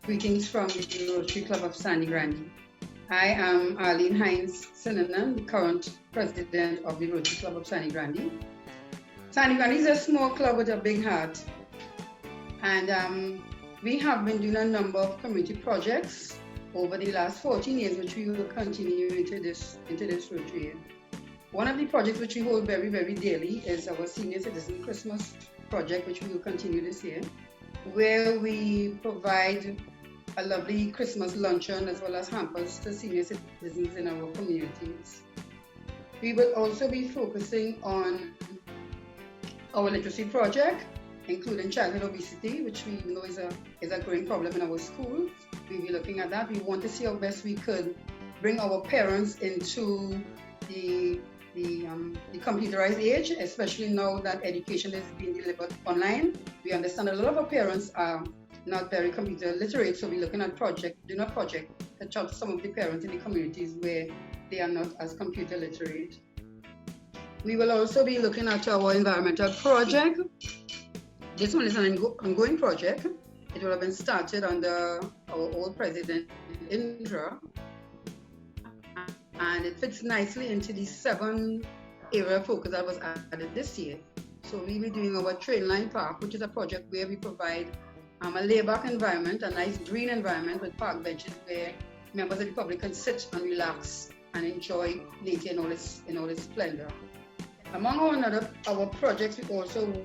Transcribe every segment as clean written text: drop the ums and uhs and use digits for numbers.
Greetings from the Rotary Club of Sandy Grande. I am Arlene Hines Sinanan, the current president of the Rotary Club of Sandy Grande. Sandy Grande is a small club with a big heart, and we have been doing a number of community projects over the last 14 years, which we will continue into this Rotary year. One of the projects which we hold very, very dearly is our Senior Citizen Christmas project, which we will continue this year, where we provide a lovely Christmas luncheon as well as hampers to senior citizens in our communities. We will also be focusing on our literacy project, including childhood obesity, which we know is a growing problem in our schools. We'll be looking at that. We want to see how best we could bring our parents into the computerized age, especially now that education is being delivered online. We understand a lot of our parents are not very computer literate, so we're looking at doing a project to help some of the parents in the communities where they are not as computer literate. We will also be looking at our environmental project. This one is an ongoing project. It will have been started under our old president, Indra, and it fits nicely into the 7 area focus that was added this year. So we'll be doing our train line park, which is a project where we provide a laid-back environment, a nice green environment with park benches where members of the public can sit and relax and enjoy nature in all its splendor. Among our projects, we also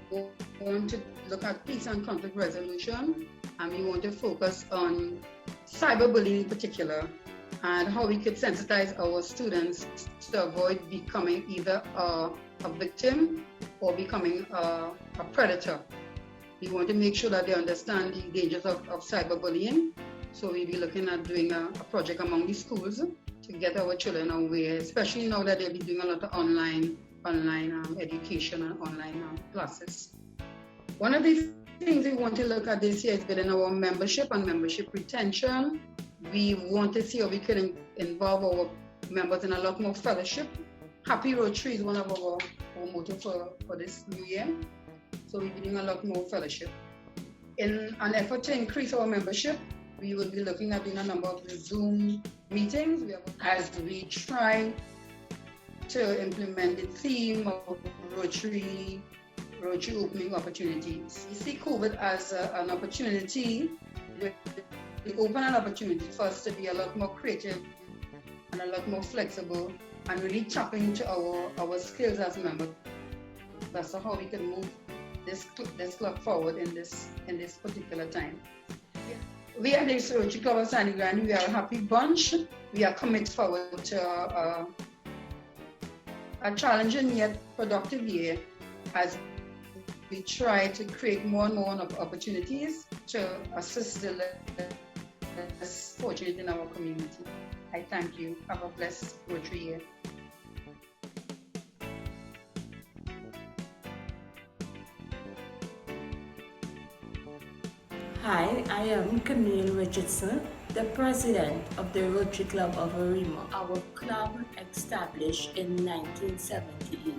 want to look at peace and conflict resolution, and we want to focus on cyberbullying in particular, and how we could sensitize our students to avoid becoming either a victim or becoming a predator. We want to make sure that they understand the dangers of cyberbullying. So we'll be looking at doing a project among the schools to get our children aware, especially now that they'll be doing a lot of online education and online classes. One of the things we want to look at this year is within our membership and membership retention. We want to see how we can involve our members in a lot more fellowship. Happy Rotary is one of our motto for this new year. So we'll be doing a lot more fellowship. In an effort to increase our membership, we will be looking at doing a number of Zoom meetings as we try to implement the theme of Rotary opening opportunities. We see COVID as an opportunity. We open an opportunity for us to be a lot more creative and a lot more flexible and really tap into our skills as members. That's how we can move this club forward in this particular time. We are the Rotary Club of Sandy Grande. We are a happy bunch. We are committed forward to a challenging yet productive year as we try to create more and more opportunities to assist the less fortunate in our community. I thank you. Have a blessed Rotary year. Hi, I am Camille Richardson, the president of the Rotary Club of Arima. Our club established in 1978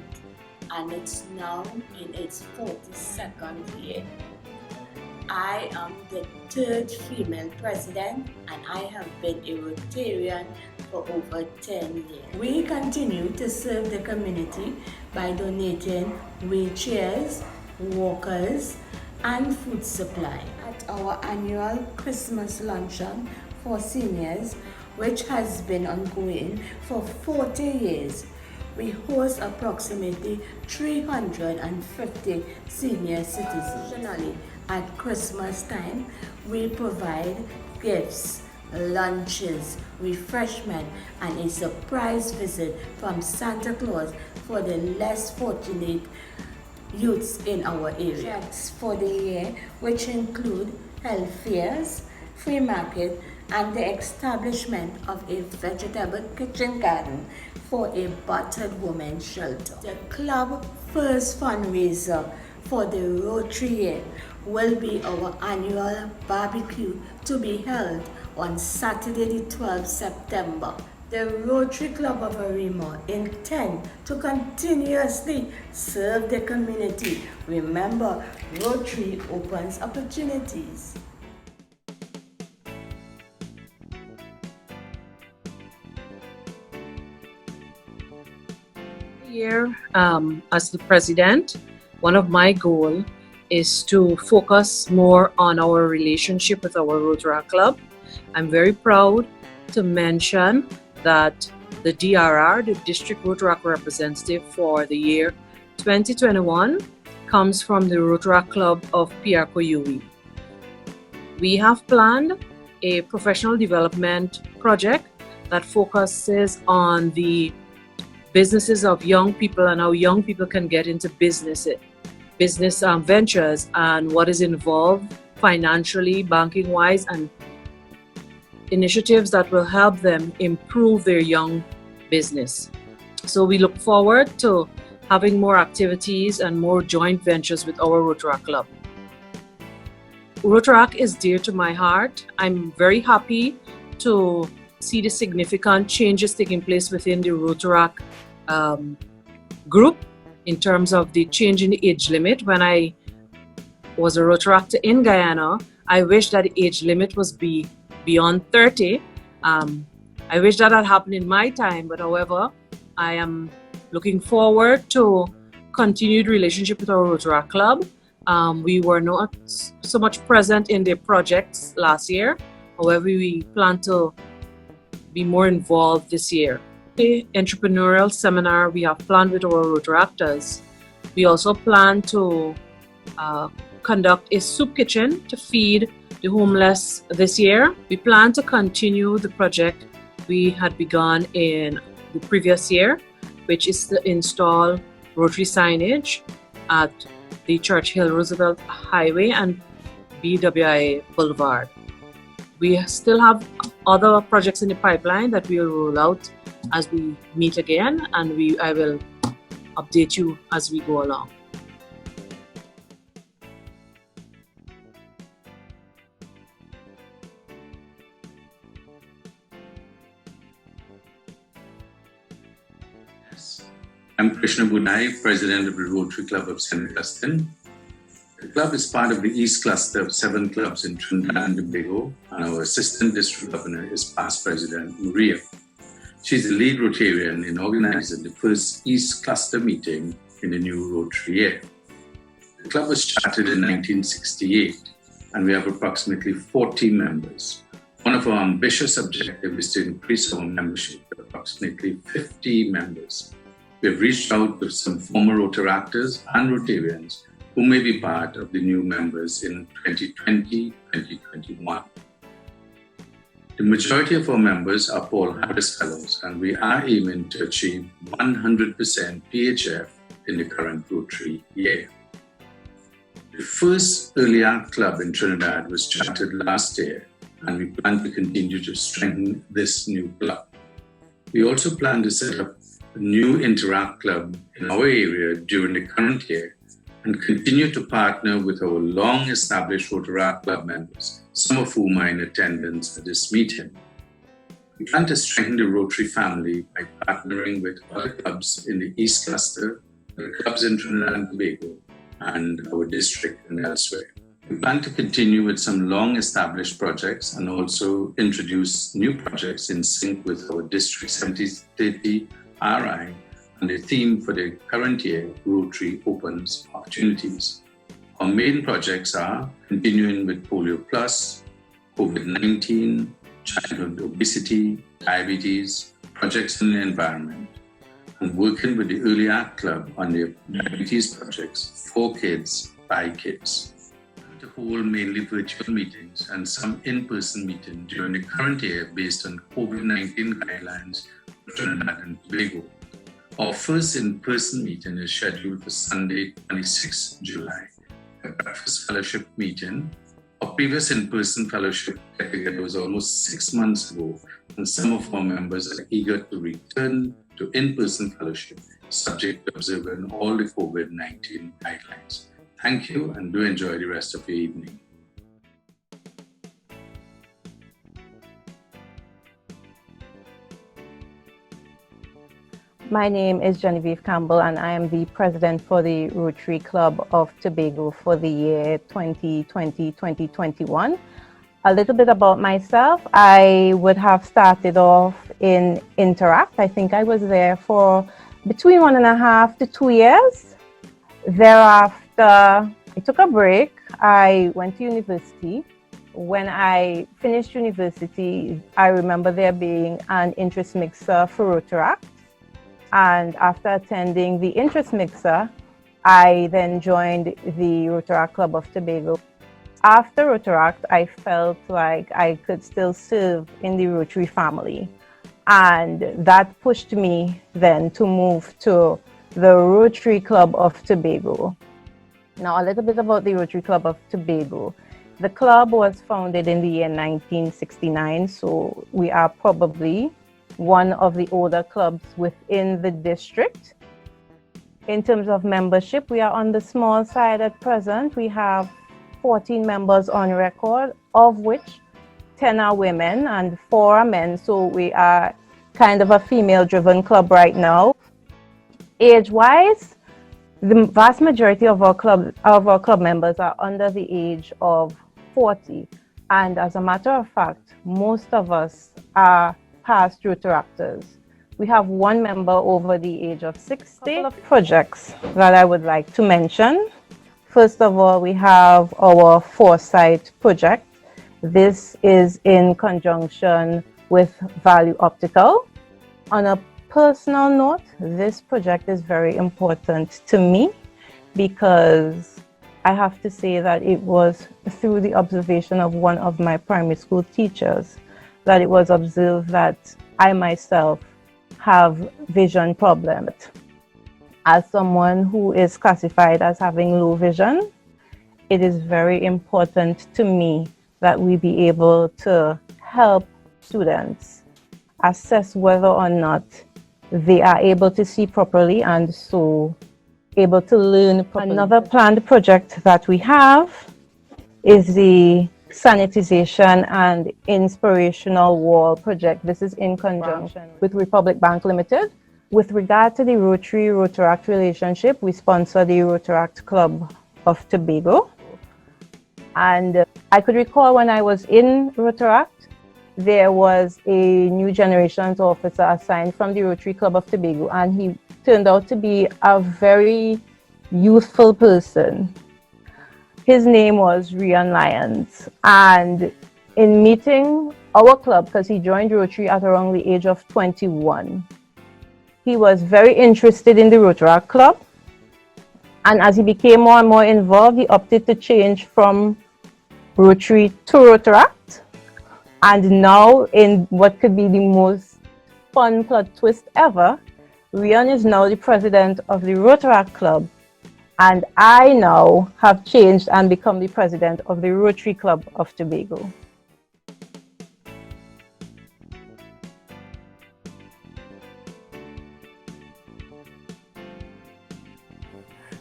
and it's now in its 42nd year. I am the 3rd female president and I have been a Rotarian for over 10 years. We continue to serve the community by donating wheelchairs, walkers, and food supply. At our annual Christmas luncheon for seniors, which has been ongoing for 40 years, we host approximately 350 senior citizens. Additionally, at Christmas time, we provide gifts, lunches, refreshment, and a surprise visit from Santa Claus for the less fortunate youths in our area. Checks for the year, which include health fairs, free market, and the establishment of a vegetable kitchen garden for a battered women's shelter. The club first fundraiser for the Rotary year will be our annual barbecue to be held on Saturday the 12th September. The Rotary Club of Arima intend to continuously serve the community. Remember, Rotary opens opportunities. year, as the president, one of my goals is to focus more on our relationship with our Rotary Club. I'm very proud to mention that the DRR, the District Rotary Representative for the year 2021, comes from the Rotary Club of Piarco. We have planned a professional development project that focuses on the businesses of young people and how young people can get into business ventures and what is involved financially, banking wise, and initiatives that will help them improve their young business. So we look forward to having more activities and more joint ventures with our Rotary Club. Rotary is dear to my heart. I'm very happy to see the significant changes taking place within the Rotary group in terms of the change in the age limit. When I was a Rotaractor in Guyana, I wish that the age limit was beyond 30. I wish that had happened in my time, but however, I am looking forward to continued relationship with our Rotary Club. We were not so much present in the projects last year. However, we plan to be more involved this year. The entrepreneurial seminar we have planned with our Rotaractors. We also plan to conduct a soup kitchen to feed the homeless this year. We plan to continue the project we had begun in the previous year, which is to install Rotary signage at the Churchill Roosevelt Highway and BWI Boulevard. We still have other projects in the pipeline that we will roll out as we meet again, and I will update you as we go along. I'm Krishna Bunai, President of the Rotary Club of St. Augustine. The club is part of the East Cluster of 7 clubs in Trinidad and Tobago, and our Assistant District Governor is past President Maria. She's the lead Rotarian in organizing the first East Cluster meeting in the new Rotary year. The club was chartered in 1968, and we have approximately 40 members. One of our ambitious objectives is to increase our membership to approximately 50 members. We have reached out to some former Rotaractors and Rotarians who may be part of the new members in 2020-2021. The majority of our members are Paul Harris Fellows, and we are aiming to achieve 100% PHF in the current Rotary year. The first Early Art Club in Trinidad was chartered last year, and we plan to continue to strengthen this new club. We also plan to set up a new Interact Club in our area during the current year and continue to partner with our long-established Rotary Club members, some of whom are in attendance at this meeting. We plan to strengthen the Rotary family by partnering with other clubs in the East Cluster, the clubs in Trinidad and Tobago, and our district and elsewhere. We plan to continue with some long-established projects and also introduce new projects in sync with our District 7030 RI, and the theme for the current year, Rotary Opens Opportunities. Our main projects are continuing with Polio Plus, COVID-19, childhood obesity, diabetes, projects in the environment, and working with the Early Art Club on the diabetes projects, 4 kids, 5 kids. To hold mainly virtual meetings and some in-person meetings during the current year based on COVID-19 guidelines for Trinidad and Tobago. Our first in-person meeting is scheduled for Sunday, 26 July, a breakfast fellowship meeting. Our previous in-person fellowship get-together was almost 6 months ago, and some of our members are eager to return to in-person fellowship, subject to observing all the COVID-19 guidelines. Thank you, and do enjoy the rest of your evening. My name is Genevieve Campbell, and I am the president for the Rotary Club of Tobago for the year 2020-2021. A little bit about myself. I would have started off in Interact. I think I was there for between 1.5 to 2 years. Thereafter, I took a break. I went to university. When I finished university, I remember there being an interest mixer for Rotary. And after attending the interest mixer, I then joined the Rotary Club of Tobago. After Rotary, I felt like I could still serve in the Rotary family. And that pushed me then to move to the Rotary Club of Tobago. Now, a little bit about the Rotary Club of Tobago. The club was founded in the year 1969, so we are probably one of the older clubs within the district. In terms of membership, we are on the small side at present. We have 14 members on record, of which 10 are women and 4 are men, so we are kind of a female-driven club right now. Age-wise, the vast majority of our club members are under the age of 40, and as a matter of fact, most of us are past Rotaractors. We have 1 member over the age of 60. A couple of projects that I would like to mention. First of all, we have our Foresight project. This is in conjunction with Value Optical. On a personal note, this project is very important to me because I have to say that it was through the observation of one of my primary school teachers that it was observed that I myself have vision problems. As someone who is classified as having low vision, it is very important to me that we be able to help students assess whether or not they are able to see properly and so able to learn properly. Another planned project that we have is the sanitization and inspirational wall project. This is in conjunction with Republic Bank Limited. With regard to the Rotaract relationship, we sponsor the Rotaract Club of Tobago. And I could recall when I was in Rotaract, there was a new generations officer assigned from the Rotary Club of Tobago, and he turned out to be a very youthful person. His name was Rian Lyons, and in meeting our club, because he joined Rotary at around the age of 21, he was very interested in the Rotaract Club, and as he became more and more involved, he opted to change from Rotary to Rotaract. And now, in what could be the most fun plot twist ever, Rian is now the president of the Rotaract Club, and I now have changed and become the president of the Rotary Club of Tobago.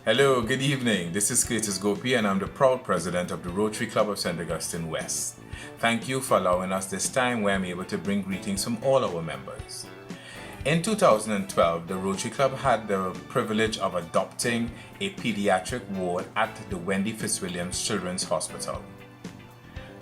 Hello, good evening. This is Curtis Gopi and I'm the proud president of the Rotary Club of St. Augustine West. Thank you for allowing us this time where I'm able to bring greetings from all our members. In 2012, the Rotary Club had the privilege of adopting a pediatric ward at the Wendy Fitzwilliams Children's Hospital.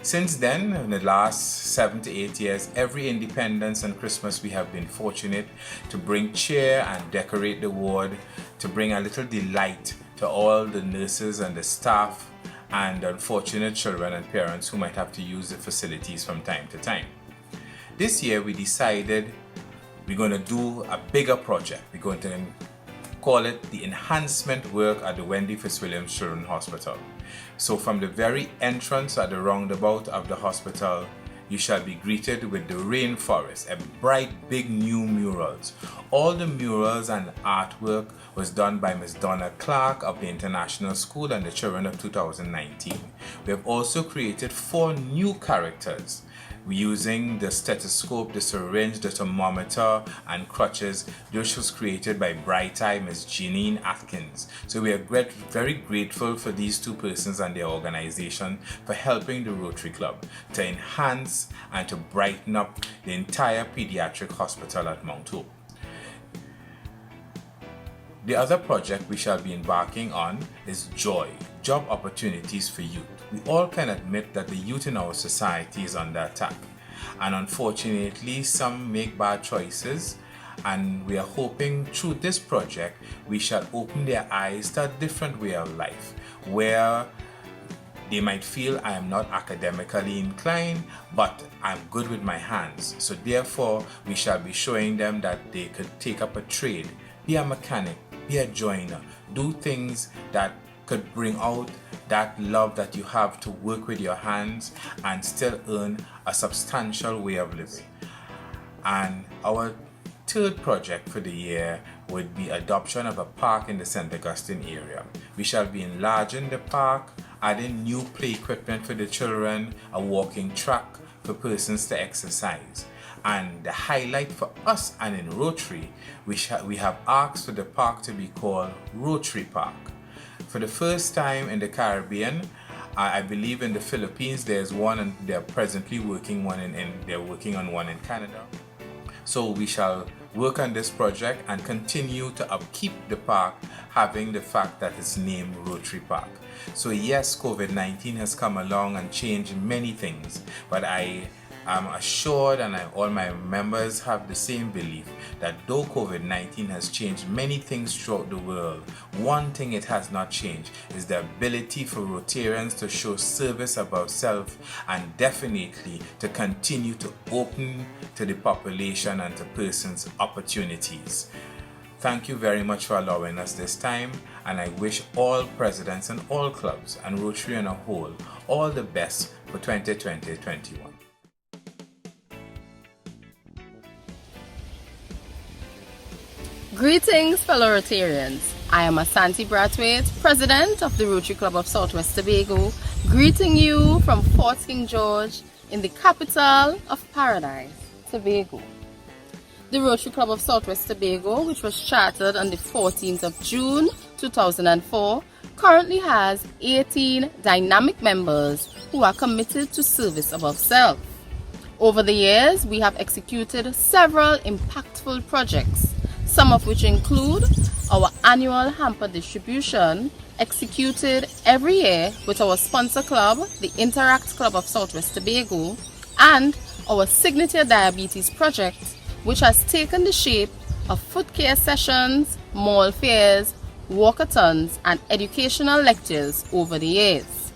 Since then, in the last 7 to 8 years, every Independence and Christmas we have been fortunate to bring cheer and decorate the ward, to bring a little delight to all the nurses and the staff and unfortunate children and parents who might have to use the facilities from time to time. This year we decided we're going to do a bigger project. We're going to call it the enhancement work at the Wendy Fitzwilliams Children's Hospital. So from the very entrance at the roundabout of the hospital, you shall be greeted with the rainforest, a bright big new murals. All the murals and artwork was done by Ms. Donna Clark of the International School and the children of 2019. We have also created 4 new characters. We're using the stethoscope, the syringe, the thermometer, and crutches. This was created by Bright Eye, Ms. Jeanine Atkins. So we are very grateful for these 2 persons and their organization for helping the Rotary Club to enhance and to brighten up the entire pediatric hospital at Mount Hope. The other project we shall be embarking on is Joy, job opportunities for youth. We all can admit that the youth in our society is under attack, and unfortunately some make bad choices And we are hoping through this project, we shall open their eyes to a different way of life, where they might feel I am not academically inclined, but I'm good with my hands. So therefore, we shall be showing them that they could take up a trade, be a mechanic, be a joiner, do things that could bring out that love that you have to work with your hands and still earn a substantial way of living. And our third project for the year would be adoption of a park in the St. Augustine area. We shall be enlarging the park, adding new play equipment for the children, a walking track for persons to exercise. And the highlight for us and in Rotary, we have asked for the park to be called Rotary Park. For the first time in the Caribbean, I believe in the Philippines there's one, and they're presently working on one in Canada. So we shall work on this project and continue to upkeep the park, having the fact that it's named Rotary Park. So yes, COVID-19 has come along and changed many things, but I am assured, and all my members have the same belief, that though COVID-19 has changed many things throughout the world, one thing it has not changed is the ability for Rotarians to show service above self, and definitely to continue to open to the population and to persons opportunities. Thank you very much for allowing us this time, and I wish all presidents and all clubs and Rotary on a whole all the best for 2020-21. Greetings, fellow Rotarians. I am Asante Brathwaite, President of the Rotary Club of Southwest Tobago, greeting you from Fort King George in the capital of Paradise, Tobago. The Rotary Club of Southwest Tobago, which was chartered on the 14th of June 2004, currently has 18 dynamic members who are committed to service above self. Over the years, we have executed several impactful projects, some of which include our annual hamper distribution executed every year with our sponsor club, the Interact Club of Southwest Tobago, and our signature diabetes project, which has taken the shape of foot care sessions, mall fairs, walkathons, and educational lectures over the years.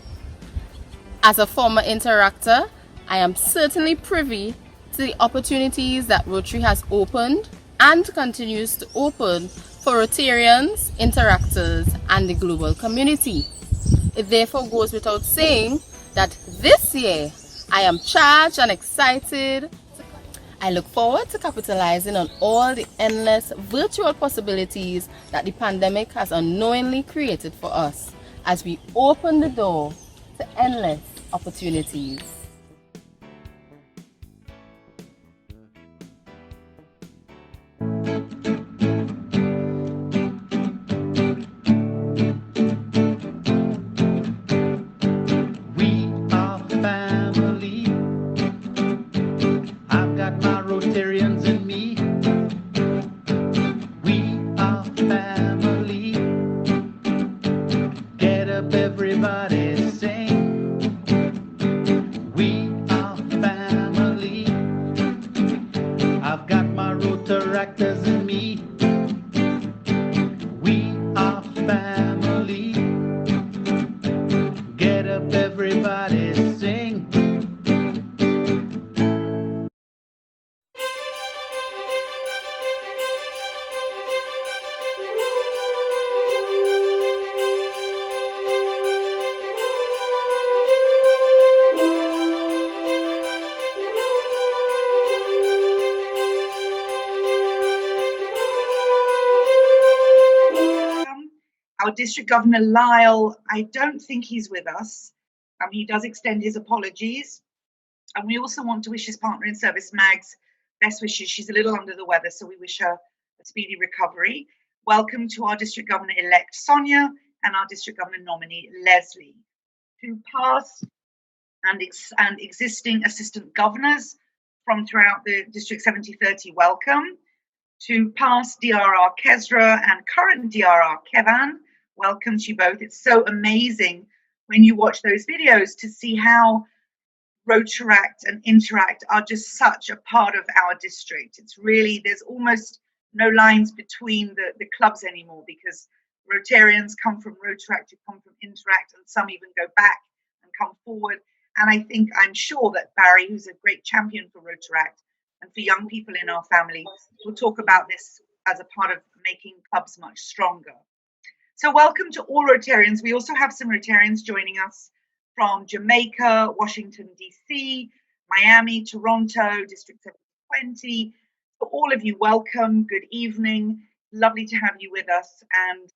As a former interactor, I am certainly privy to the opportunities that Rotary has opened and continues to open for Rotarians, interactors, and the global community. It therefore goes without saying that this year I am charged and excited. I look forward to capitalizing on all the endless virtual possibilities that the pandemic has unknowingly created for us as we open the door to endless opportunities. Our District Governor Lyle, I don't think he's with us. He does extend his apologies. And we also want to wish his partner in service, Mags, best wishes. She's a little under the weather, so we wish her a speedy recovery. Welcome to our District Governor-elect, Sonia, and our District Governor nominee, Leslie. To past and existing assistant governors from throughout the District 7030, welcome. To past DRR Kesra and current DRR Kevan, welcome to you both. It's so amazing when you watch those videos to see how Rotaract and Interact are just such a part of our district. It's really, there's almost no lines between the clubs anymore, because Rotarians come from Rotaract, who come from Interact, and some even go back and come forward. And I'm sure that Barry, who's a great champion for Rotaract and for young people in our family, will talk about this as a part of making clubs much stronger. So welcome to all Rotarians. We also have some Rotarians joining us from Jamaica, Washington, D.C., Miami, Toronto, District 720. For all of you, welcome, good evening. Lovely to have you with us, and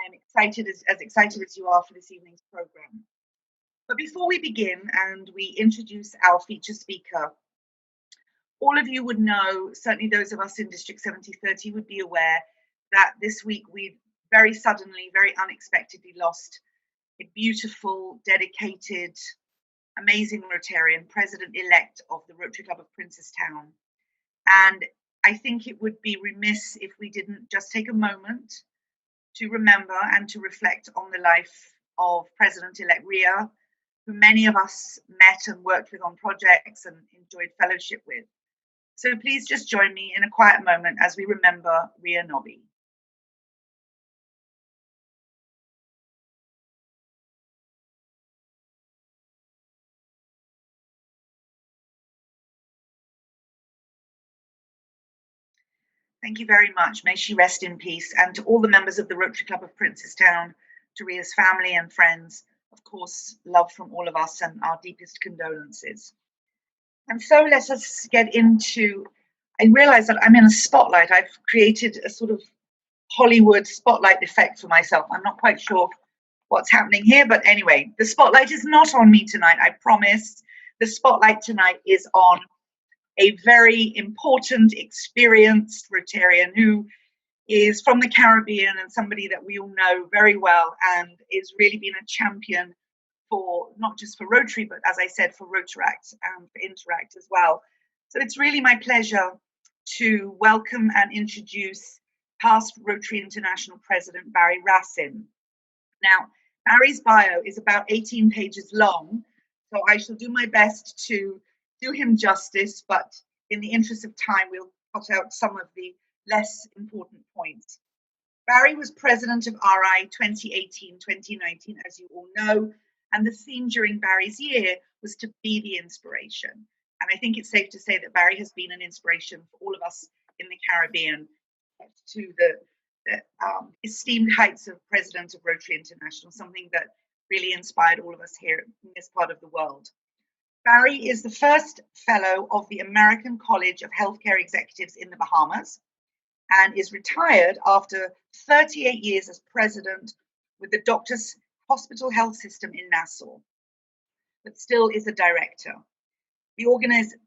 I'm excited, as excited as you are for this evening's program. But before we begin and we introduce our feature speaker, all of you would know, certainly those of us in District 7030 would be aware that this week we very suddenly, very unexpectedly lost a beautiful, dedicated, amazing Rotarian, president-elect of the Rotary Club of Princestown. And I think it would be remiss if we didn't just take a moment to remember and to reflect on the life of President-elect Ria, who many of us met and worked with on projects and enjoyed fellowship with. So please just join me in a quiet moment as we remember Ria Nobby. Thank you very much. May she rest in peace. And to all the members of the Rotary Club of Princestown, to Ria's family and friends, of course, love from all of us and our deepest condolences. And so let us get into, I realize that I'm in a spotlight. I've created a sort of Hollywood spotlight effect for myself. I'm not quite sure what's happening here, but anyway, the spotlight is not on me tonight, I promise. The spotlight tonight is on a very important, experienced Rotarian who is from the Caribbean and somebody that we all know very well and is really been a champion for not just for Rotary, but as I said, for Rotaract and for Interact as well. So it's really my pleasure to welcome and introduce past Rotary International President Barry Racine. Now, Barry's bio is about 18 pages long, so I shall do my best to do him justice, but in the interest of time, we'll cut out some of the less important points. Barry was president of RI 2018-2019, as you all know, and the theme during Barry's year was to be the inspiration. And I think it's safe to say that Barry has been an inspiration for all of us in the Caribbean to the esteemed heights of president of Rotary International, something that really inspired all of us here in this part of the world. Barry is the first fellow of the American College of Healthcare Executives in the Bahamas and is retired after 38 years as president with the Doctors Hospital Health System in Nassau, but still is a director. The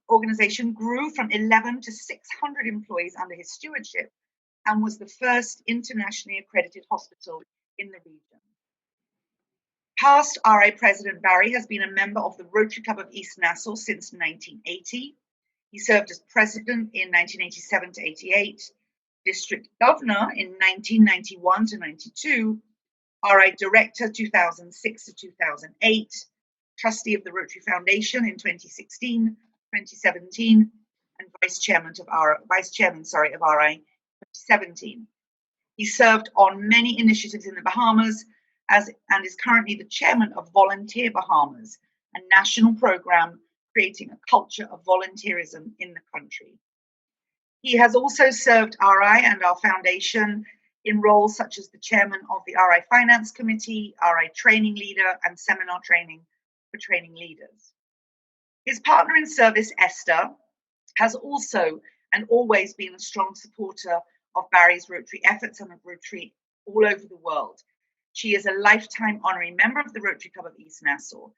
organization grew from 11 to 600 employees under his stewardship and was the first internationally accredited hospital in the region. Past RA President Barry has been a member of the Rotary Club of East Nassau since 1980. He served as president in 1987 to 88, district governor in 1991 to 92, RI director 2006 to 2008, trustee of the Rotary Foundation in 2016, 2017, and vice chairman of RI 2017. He served on many initiatives in the Bahamas and is currently the chairman of Volunteer Bahamas, a national program creating a culture of volunteerism in the country. He has also served RI and our foundation in roles such as the chairman of the RI Finance Committee, RI Training Leader, and Seminar Training for Training Leaders. His partner in service, Esther, has also and always been a strong supporter of Barry's Rotary efforts and of Rotary all over the world. She is a lifetime honorary member of the Rotary Club of East Nassau.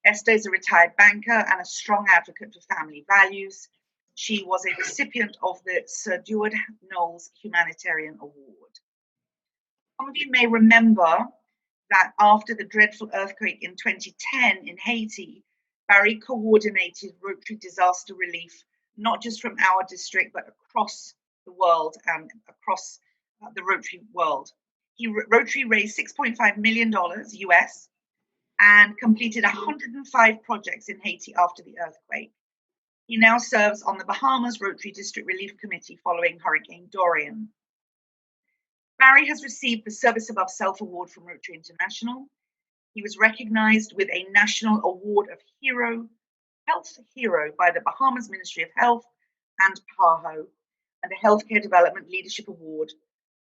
Esther is a retired banker and a strong advocate for family values. She was a recipient of the Sir Deward Knowles Humanitarian Award. Some of you may remember that after the dreadful earthquake in 2010 in Haiti, Barry coordinated Rotary disaster relief, not just from our district, but across the world and across the Rotary world. Rotary raised $6.5 million US and completed 105 projects in Haiti after the earthquake. He now serves on the Bahamas Rotary District Relief Committee following Hurricane Dorian. Barry has received the Service Above Self Award from Rotary International. He was recognized with a National Award of Health Hero by the Bahamas Ministry of Health and PAHO, and a Healthcare Development Leadership Award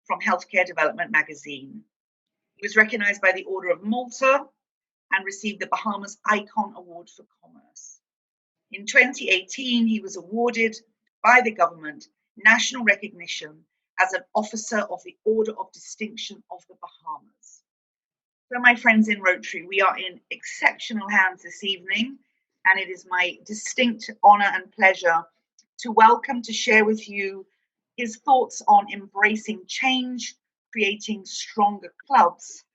from Healthcare Development magazine. He was recognized by the Order of Malta and received the Bahamas Icon Award for Commerce. In 2018, he was awarded by the government national recognition as an Officer of the Order of Distinction of the Bahamas. So, my friends in Rotary, we are in exceptional hands this evening, and it is my distinct honor and pleasure to welcome, to share with you his thoughts on embracing change, creating stronger clubs,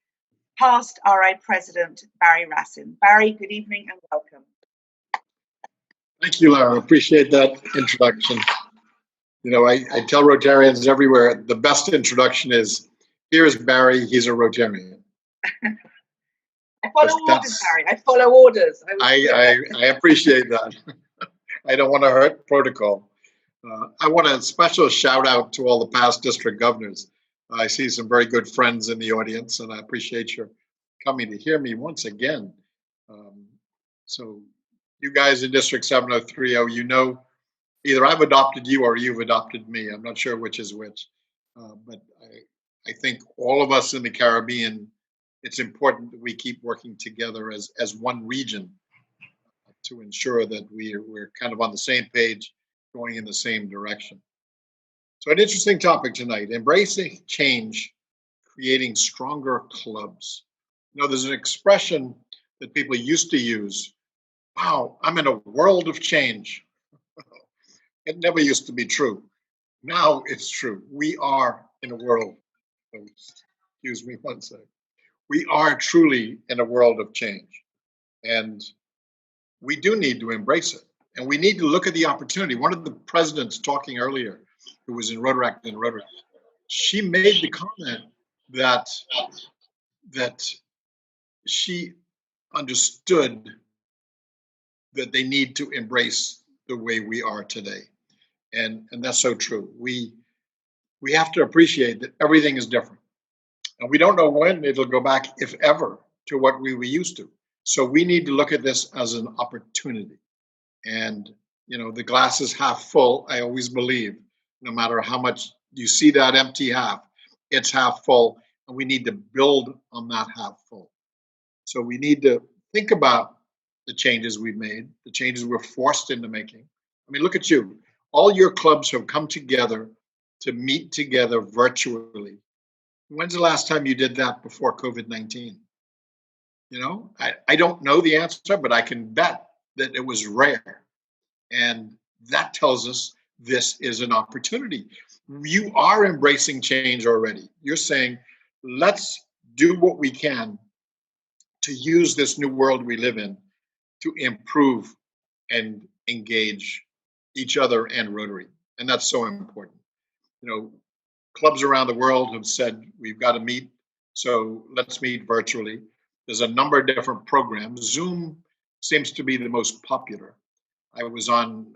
past RI President Barry Racine. Barry, good evening and welcome. Thank you, Lara. Appreciate that introduction. You know, I tell Rotarians everywhere, the best introduction is, here's Barry, he's a Rotarian. I follow orders, Barry. I follow orders. I appreciate that. I don't want to hurt protocol. I want a special shout out to all the past district governors. I see some very good friends in the audience, and I appreciate your coming to hear me once again. So you guys in District 7030, you know, either I've adopted you or you've adopted me. I'm not sure which is which. But I think all of us in the Caribbean, it's important that we keep working together as one region to ensure that we're kind of on the same page, going in the same direction. So an interesting topic tonight, embracing change, creating stronger clubs. You know, there's an expression that people used to use, wow, I'm in a world of change. It never used to be true. Now it's true. We are in a world, excuse me one second. We are truly in a world of change. And we do need to embrace it. And we need to look at the opportunity. One of the presidents talking earlier, who was in Rotaract and Rotary, she made the comment that she understood that they need to embrace the way we are today. And that's so true. We have to appreciate that everything is different. And we don't know when it'll go back, if ever, to what we were used to. So we need to look at this as an opportunity. And, you know, the glass is half full, I always believe. No matter how much you see that empty half, it's half full, and we need to build on that half full. So we need to think about the changes we've made, the changes we're forced into making. I mean, look at you. All your clubs have come together to meet together virtually. When's the last time you did that before COVID-19? You know, I don't know the answer, but I can bet that it was rare. And that tells us this is an opportunity. You are embracing change already. You're saying, let's do what we can to use this new world we live in to improve and engage each other and Rotary. And that's so important. You know, clubs around the world have said, we've got to meet, so let's meet virtually. There's a number of different programs. Zoom seems to be the most popular. I was on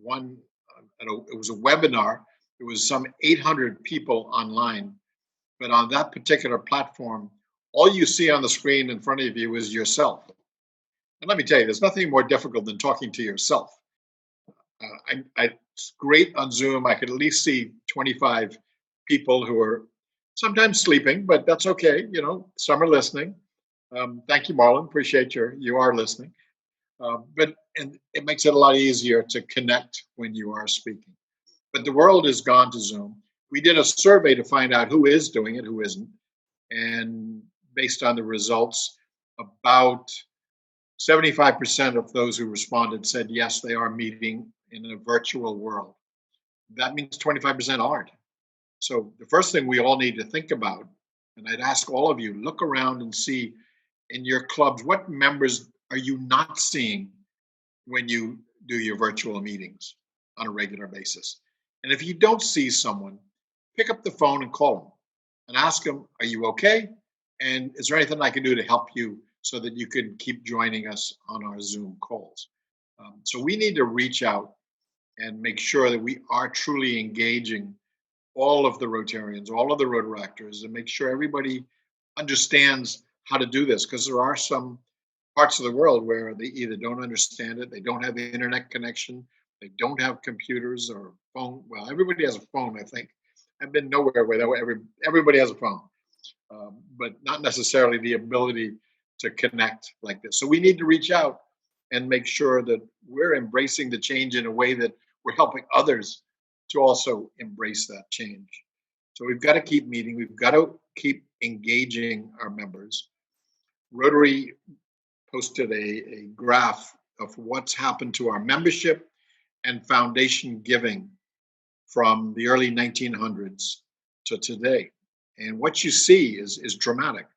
one, it was a webinar. There was some 800 people online, but on that particular platform, all you see on the screen in front of you is yourself. And let me tell you, there's nothing more difficult than talking to yourself. It's great on Zoom. I could at least see 25 people who are sometimes sleeping, but that's okay. You know, some are listening. Thank you, Marlon. Appreciate you are listening. And it makes it a lot easier to connect when you are speaking. But the world has gone to Zoom. We did a survey to find out who is doing it, who isn't. And based on the results, about 75% of those who responded said, yes, they are meeting in a virtual world. That means 25% aren't. So the first thing we all need to think about, and I'd ask all of you, look around and see in your clubs, what members are you not seeing when you do your virtual meetings on a regular basis? And if you don't see someone, pick up the phone and call them and ask them, are you okay? And is there anything I can do to help you so that you can keep joining us on our Zoom calls? So we need to reach out and make sure that we are truly engaging all of the Rotarians, all of the Rotaractors, and make sure everybody understands how to do this, because there are some parts of the world where they either don't understand it, they don't have the internet connection, they don't have computers or phone. Well, everybody has a phone, I think. I've been nowhere where everybody has a phone, but not necessarily the ability to connect like this. So we need to reach out and make sure that we're embracing the change in a way that we're helping others to also embrace that change. So we've got to keep meeting. We've got to keep engaging our members. Rotary posted a graph of what's happened to our membership and foundation giving from the early 1900s to today. And what you see is dramatic.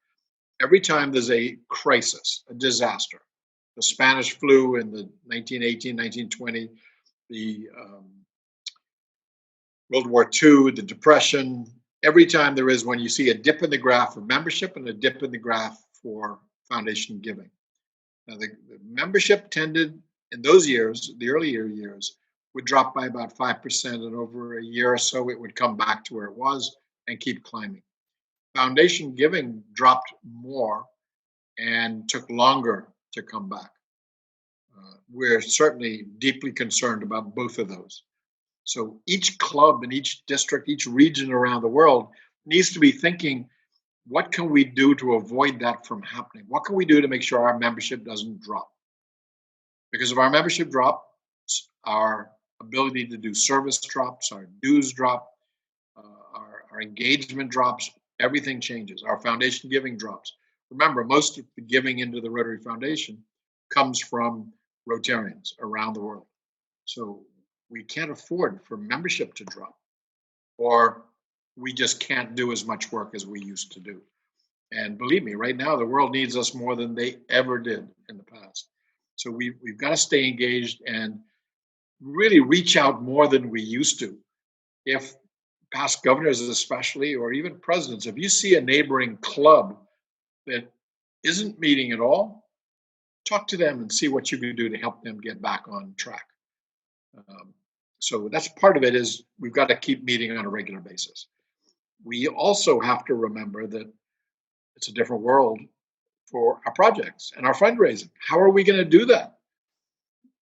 Every time there's a crisis, a disaster, the Spanish flu in the 1918, 1920, the World War II, the Depression, every time there is one, you see a dip in the graph for membership and a dip in the graph for foundation giving. Now, the membership tended in those years, the earlier years, would drop by about 5%, and over a year or so, it would come back to where it was and keep climbing. Foundation giving dropped more and took longer to come back. We're certainly deeply concerned about both of those. So each club in each district, each region around the world needs to be thinking, what can we do to avoid that from happening? What can we do to make sure our membership doesn't drop? Because if our membership drops, our ability to do service drops, our dues drop, our engagement drops, everything changes. Our foundation giving drops. Remember, most of the giving into the Rotary Foundation comes from Rotarians around the world. So we can't afford for membership to drop, or we just can't do as much work as we used to do. And believe me, right now, the world needs us more than they ever did in the past. So we've got to stay engaged and really reach out more than we used to. If past governors especially, or even presidents, if you see a neighboring club that isn't meeting at all, talk to them and see what you can do to help them get back on track. So that's part of it, is we've got to keep meeting on a regular basis. We also have to remember that it's a different world for our projects and our fundraising. How are we going to do that?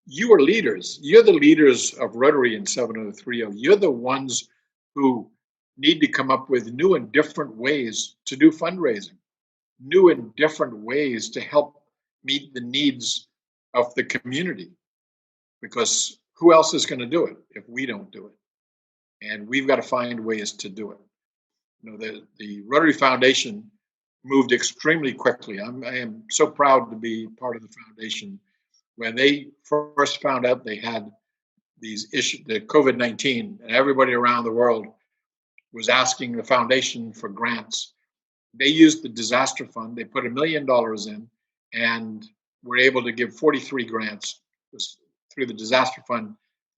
You are leaders. You're the leaders of Rotary in 7030. You're the ones who need to come up with new and different ways to do fundraising, new and different ways to help meet the needs of the community. Because who else is going to do it if we don't do it? And we've got to find ways to do it. You know, the Rotary Foundation moved extremely quickly. I am so proud to be part of the foundation. When they first found out they had these issues, the COVID-19, and everybody around the world was asking the foundation for grants, they used the disaster fund. They put $1 million in, and were able to give 43 grants. Through the disaster fund,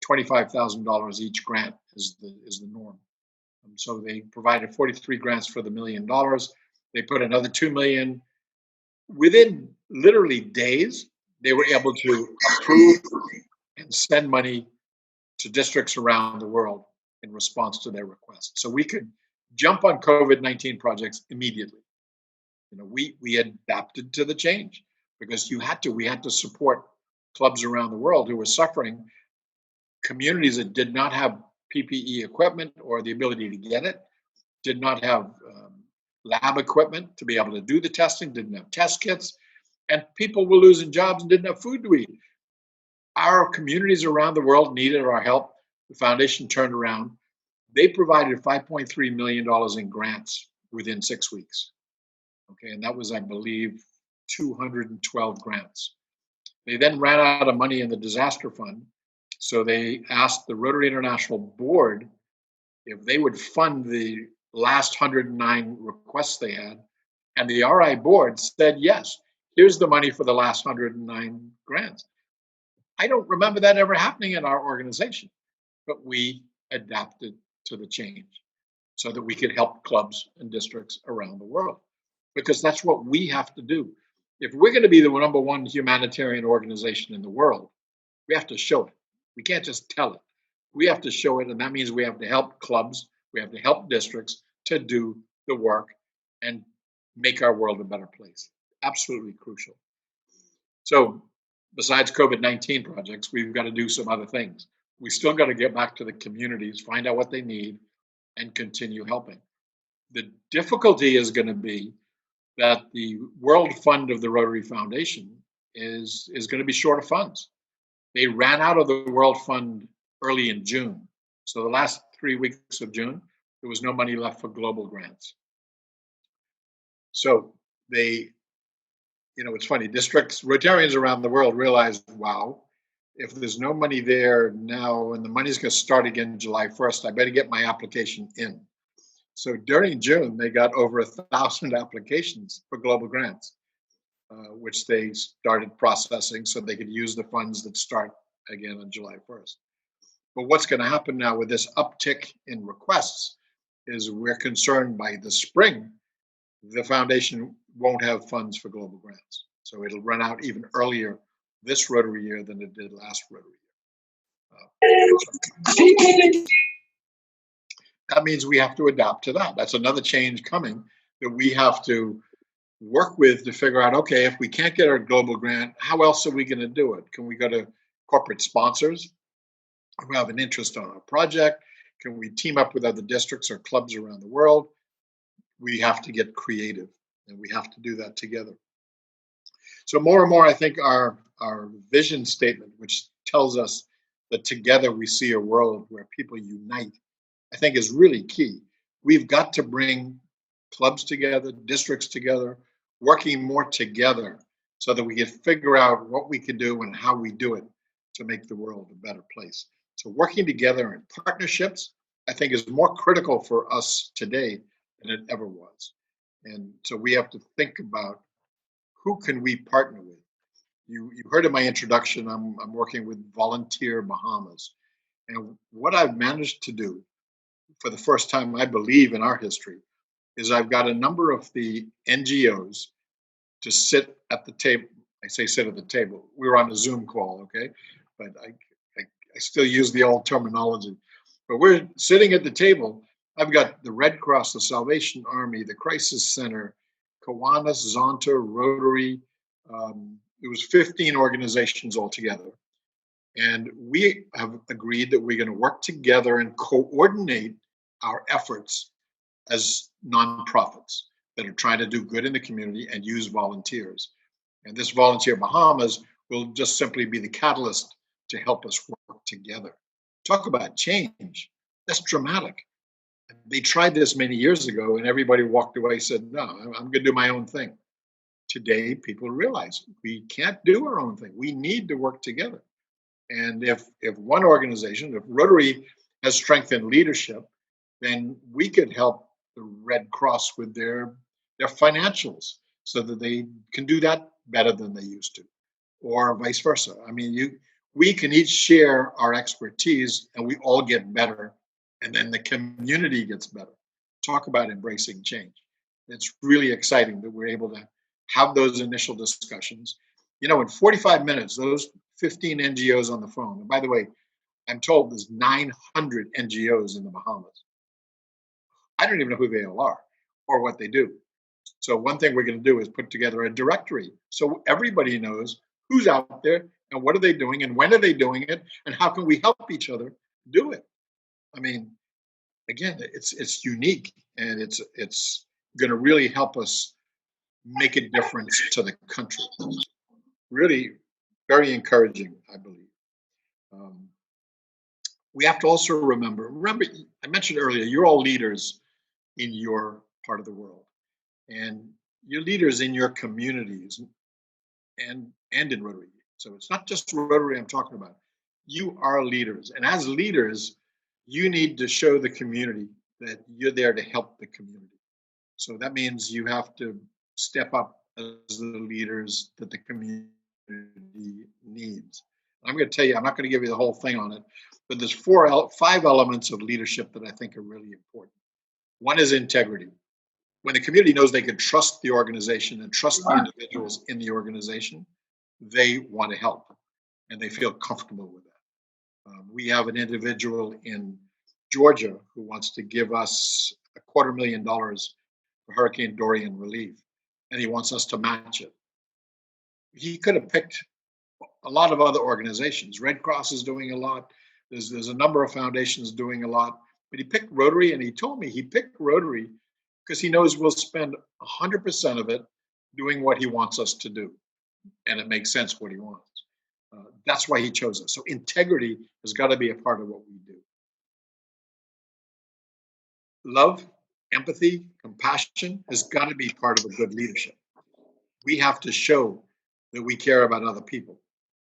$25,000 each grant is the norm. So they provided 43 grants for the $1 million. They put another $2 million. Within literally days, they were able to approve and send money to districts around the world in response to their request. So we could jump on COVID-19 projects immediately. You know, we adapted to the change because we had to support clubs around the world who were suffering, communities that did not have PPE equipment or the ability to get it, did not have lab equipment to be able to do the testing, didn't have test kits, and people were losing jobs and didn't have food to eat. Our communities around the world needed our help. The foundation turned around. They provided $5.3 million in grants within 6 weeks. Okay, and that was, I believe, 212 grants. They then ran out of money in the disaster fund, so they asked the Rotary International Board if they would fund the last 109 requests they had, and the RI board said, yes, here's the money for the last 109 grants. I don't remember that ever happening in our organization, but we adapted to the change so that we could help clubs and districts around the world, because that's what we have to do. If we're going to be the #1 humanitarian organization in the world, We have to show it. We can't just tell it. We have to show it, and that means we have to help clubs, we have to help districts to do the work and make our world a better place. Absolutely crucial. So besides COVID-19 projects, we've got to do some other things. We still got to get back to the communities, find out what they need, and continue helping. The difficulty is going to be that the World Fund of the Rotary Foundation is going to be short of funds. They ran out of the World Fund early in June. So the last 3 weeks of June, there was no money left for global grants. So they, it's funny, districts, Rotarians around the world realized, wow, if there's no money there now and the money's going to start again July 1st, I better get my application in. So during June, they got over 1,000 applications for global grants, which they started processing so they could use the funds that start again on July 1st. But what's going to happen now with this uptick in requests is we're concerned by the spring, the foundation won't have funds for global grants. So it'll run out even earlier this Rotary year than it did last Rotary year. That means we have to adapt to that. That's another change coming that we have to work with to figure out, okay, if we can't get our global grant, how else are we going to do it? Can we go to corporate sponsors who have an interest on our project? Can we team up with other districts or clubs around the world? We have to get creative, and we have to do that together. So more and more, I think our vision statement, which tells us that together we see a world where people unite, I think is really key. We've got to bring clubs together, districts together, working more together so that we can figure out what we can do and how we do it to make the world a better place. So working together in partnerships, I think, is more critical for us today than it ever was. And so we have to think about who can we partner with. You heard in my introduction, I'm working with Volunteer Bahamas. And what I've managed to do for the first time, I believe, in our history, is I've got a number of the NGOs to sit at the table. I say sit at the table. We were on a Zoom call, okay? But I still use the old terminology. But we're sitting at the table. I've got the Red Cross, the Salvation Army, the Crisis Center, Kiwanis, Zonta, Rotary. It was 15 organizations altogether. And we have agreed that we're going to work together and coordinate our efforts as nonprofits that are trying to do good in the community and use volunteers. And this Volunteer Bahamas will just simply be the catalyst to help us work together. Talk about change. That's dramatic. They tried this many years ago and everybody walked away and said, no, I'm going to do my own thing. Today, people realize we can't do our own thing. We need to work together. And if one organization, if Rotary has strengthened leadership, then we could help the Red Cross with their financials so that they can do that better than they used to, or vice versa. I mean, we can each share our expertise and we all get better, and then the community gets better. Talk about embracing change. It's really exciting that we're able to have those initial discussions. In 45 minutes, those 15 NGOs on the phone. And by the way, I'm told there's 900 NGOs in the Bahamas. I don't even know who they all are or what they do. So one thing we're going to do is put together a directory so everybody knows who's out there and what are they doing and when are they doing it and how can we help each other do it. I mean, again, it's unique and it's going to really help us make a difference to the country. Really very encouraging, I believe. We have to also remember, I mentioned earlier, you're all leaders in your part of the world. And you're leaders in your communities and in Rotary. So it's not just Rotary I'm talking about. You are leaders. And as leaders, you need to show the community that you're there to help the community. So that means you have to step up as the leaders that the community needs. I'm going to tell you, I'm not going to give you the whole thing on it, but there's 5 elements of leadership that I think are really important. One is integrity. When the community knows they can trust the organization and trust the individuals in the organization, they want to help. and they feel comfortable with that. We have an individual in Georgia who wants to give us $250,000 for Hurricane Dorian relief, and he wants us to match it. He could have picked a lot of other organizations. Red Cross is doing a lot. There's a number of foundations doing a lot, but he picked Rotary, and he told me he picked Rotary because he knows we'll spend 100% of it doing what he wants us to do, and it makes sense what he wants. That's why he chose us. So integrity has got to be a part of what we do. Love, empathy, compassion has got to be part of a good leadership. We have to show that we care about other people,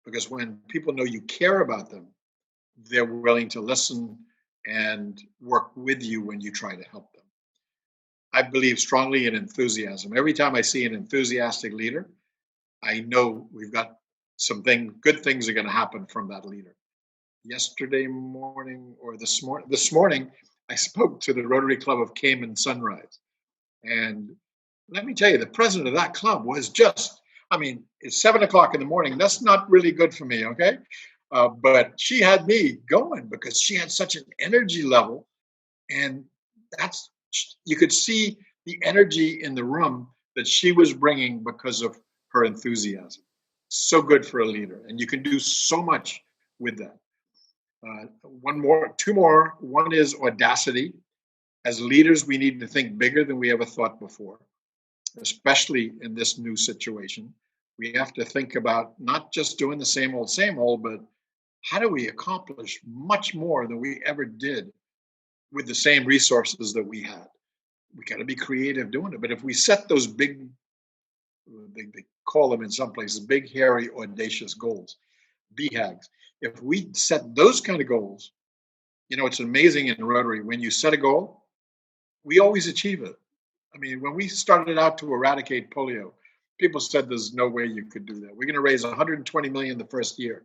because when people know you care about them, they're willing to listen and work with you when you try to help them. I believe strongly in enthusiasm. Every time I see an enthusiastic leader, I know we've got good things are going to happen from that leader. Yesterday morning or this morning, I spoke to the Rotary Club of Cayman Sunrise. And let me tell you, the president of that club was just, it's 7 o'clock in the morning. That's not really good for me, okay? But she had me going because she had such an energy level. And you could see the energy in the room that she was bringing because of her enthusiasm. So good for a leader. And you can do so much with that. Two more. One is audacity. As leaders, we need to think bigger than we ever thought before, especially in this new situation. We have to think about not just doing the same old, but how do we accomplish much more than we ever did with the same resources that we had? We got to be creative doing it. But if we set those big, they call them in some places, big, hairy, audacious goals, BHAGs. If we set those kind of goals, it's amazing in Rotary, when you set a goal, we always achieve it. When we started out to eradicate polio, people said there's no way you could do that. We're going to raise 120 million the first year.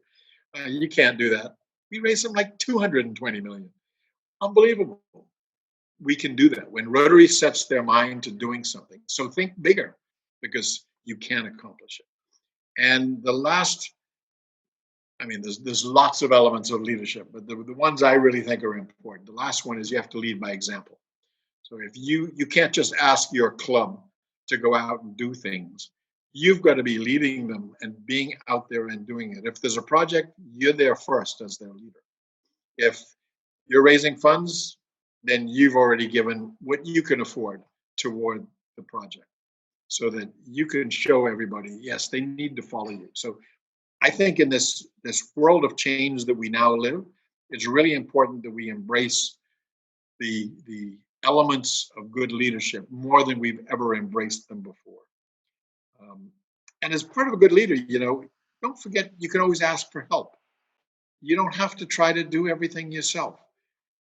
You can't do that. We raised something like 220 million. Unbelievable. We can do that when Rotary sets their mind to doing something. So think bigger, because you can accomplish it. And the last, there's lots of elements of leadership, but the ones I really think are important. The last one is you have to lead by example. So if you can't just ask your club to go out and do things, you've got to be leading them and being out there and doing it. If there's a project, you're there first as their leader. If you're raising funds, then you've already given what you can afford toward the project, so that you can show everybody, yes, they need to follow you. So I think in this world of change that we now live, it's really important that we embrace the elements of good leadership more than we've ever embraced them before. And as part of a good leader, don't forget, you can always ask for help. You don't have to try to do everything yourself.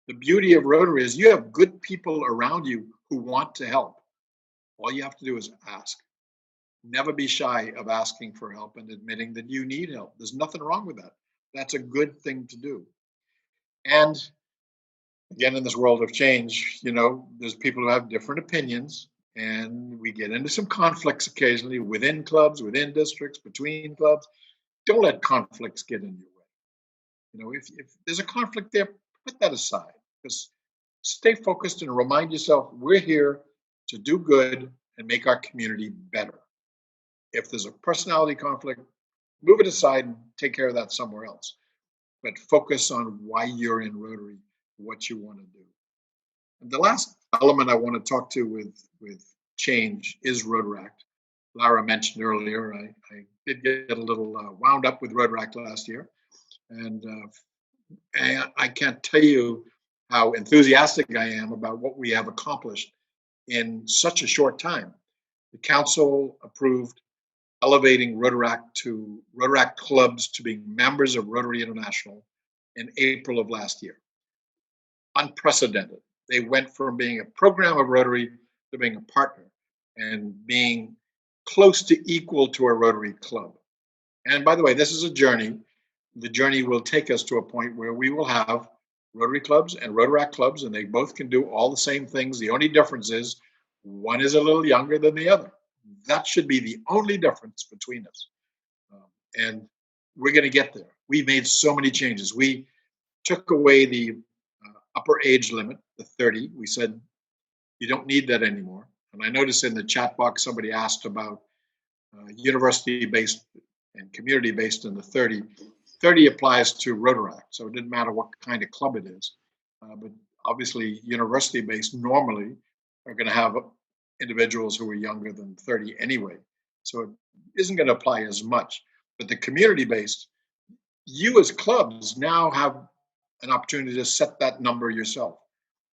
The beauty of Rotary is you have good people around you who want to help. All you have to do is ask. Never be shy of asking for help and admitting that you need help. There's nothing wrong with that. That's a good thing to do. And again, in this world of change, there's people who have different opinions, and we get into some conflicts occasionally within clubs, within districts, between clubs. Don't let conflicts get in your way. If there's a conflict there, put that aside. Just stay focused and remind yourself, we're here to do good and make our community better. If there's a personality conflict, move it aside and take care of that somewhere else. But focus on why you're in Rotary, what you want to do. And the last element I want to talk to with change is Rotaract. Lara mentioned earlier, I did get a little wound up with Rotaract last year. And I can't tell you how enthusiastic I am about what we have accomplished in such a short time. The council approved elevating Rotaract clubs to being members of Rotary International in April of last year. Unprecedented. They went from being a program of Rotary to being a partner and being close to equal to a Rotary club. And by the way, this is a journey. The journey will take us to a point where we will have Rotary clubs and Rotaract clubs, and they both can do all the same things. The only difference is one is a little younger than the other. That should be the only difference between us. And we're going to get there. We made so many changes. We took away the upper age limit, the 30. We said, you don't need that anymore. And I noticed in the chat box, somebody asked about university-based and community-based in the 30. 30 applies to Rotaract, so it didn't matter what kind of club it is. But obviously, university-based normally are going to have individuals who are younger than 30 anyway. So it isn't going to apply as much. But the community-based, you as clubs now have an opportunity to set that number yourself.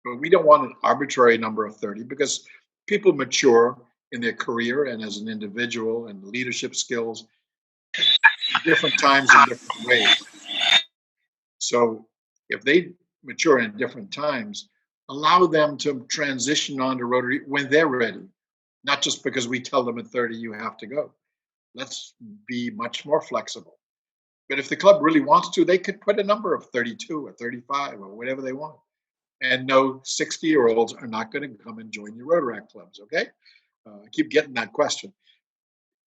But we don't want an arbitrary number of 30 because people mature in their career and as an individual and leadership skills in different times in different ways. So if they mature in different times, allow them to transition on to Rotary when they're ready, not just because we tell them at 30 you have to go. Let's be much more flexible. But if the club really wants to, they could put a number of 32 or 35 or whatever they want. And no 60-year-olds are not going to come and join your Rotaract clubs, okay? I keep getting that question.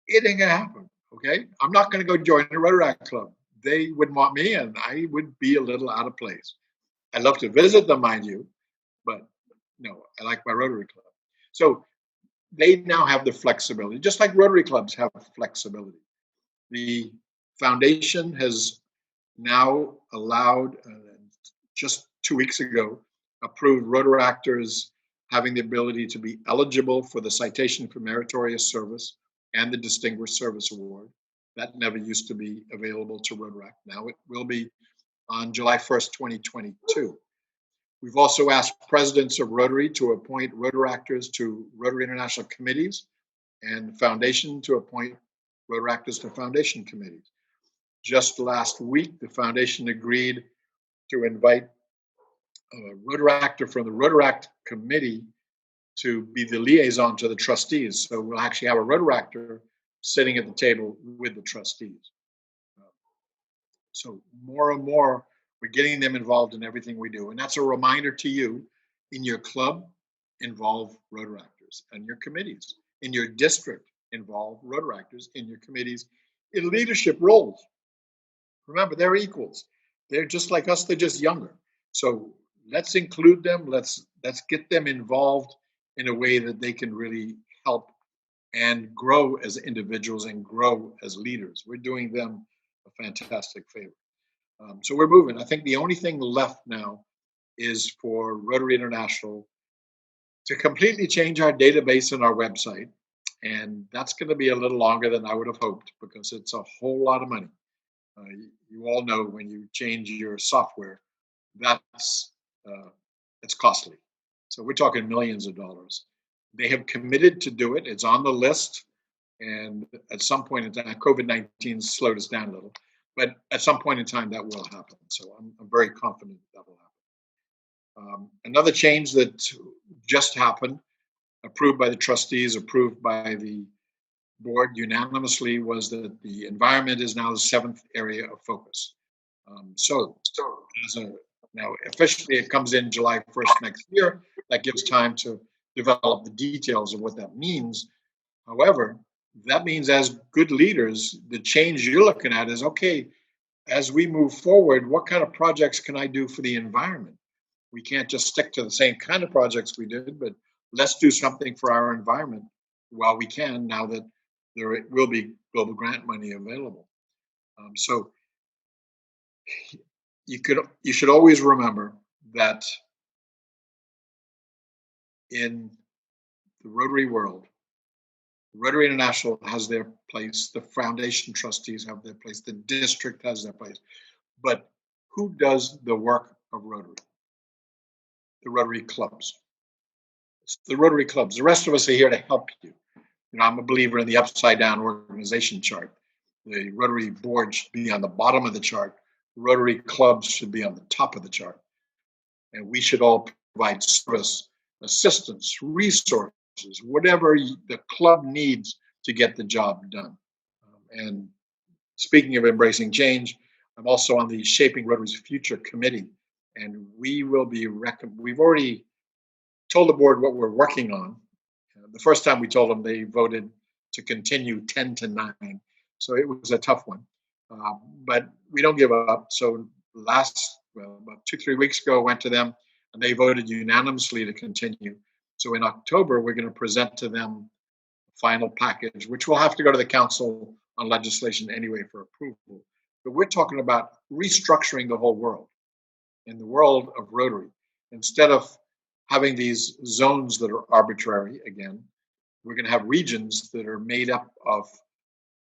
It ain't going to happen, okay? I'm not going to go join a Rotaract club. They wouldn't want me, and I would be a little out of place. I'd love to visit them, mind you, but no, I like my Rotary club. So they now have the flexibility, just like Rotary clubs have flexibility. The foundation has now allowed, just 2 weeks ago, approved Rotaractors having the ability to be eligible for the Citation for Meritorious Service and the Distinguished Service Award. That never used to be available to Rotaract. Now it will be on July 1st, 2022. We've also asked presidents of Rotary to appoint Rotaractors to Rotary International committees and the foundation to appoint Rotaractors to foundation committees. Just last week, the foundation agreed to invite a Rotaractor from the Rotaract committee to be the liaison to the trustees. So we'll actually have a Rotaractor sitting at the table with the trustees. So more and more, we're getting them involved in everything we do. And that's a reminder to you, in your club, involve Rotaractors, and your committees. In your district, involve Rotaractors in your committees in leadership roles. Remember, they're equals. They're just like us, they're just younger. So let's include them. Let's get them involved in a way that they can really help and grow as individuals and grow as leaders. We're doing them a fantastic favor. So we're moving. I think the only thing left now is for Rotary International to completely change our database and our website. And that's going to be a little longer than I would have hoped because it's a whole lot of money. You all know when you change your software, it's costly. So we're talking millions of dollars. They have committed to do it. It's on the list. And at some point in time, COVID-19 slowed us down a little, but at some point in time that will happen. So I'm very confident that will happen. Another change that just happened, approved by the trustees, approved by the board unanimously, was that the environment is now the 7th area of focus. Now officially it comes in July 1st next year. That gives time to develop the details of what that means. However, that means as good leaders, the change you're looking at is, okay, as we move forward, what kind of projects can I do for the environment? We can't just stick to the same kind of projects we did, but let's do something for our environment while we can, now that there will be global grant money available. So you should always remember that in the Rotary world, Rotary International has their place, the foundation trustees have their place, the district has their place. But who does the work of Rotary? The Rotary clubs. It's the Rotary clubs. The rest of us are here to help you. I'm a believer in the upside down organization chart. The Rotary board should be on the bottom of the chart. Rotary clubs should be on the top of the chart. And we should all provide service, assistance, resources, whatever the club needs to get the job done. And speaking of embracing change, I'm also on the Shaping Rotary's Future Committee. And we will be, we've already told the board what we're working on. The first time we told them, they voted to continue 10-9. So it was a tough one. But we don't give up. So about 2-3 weeks ago, I went to them and they voted unanimously to continue. So in October, we're going to present to them the final package, which will have to go to the Council on Legislation anyway for approval. But we're talking about restructuring the whole world, in the world of Rotary. Instead of having these zones that are arbitrary, again, we're going to have regions that are made up of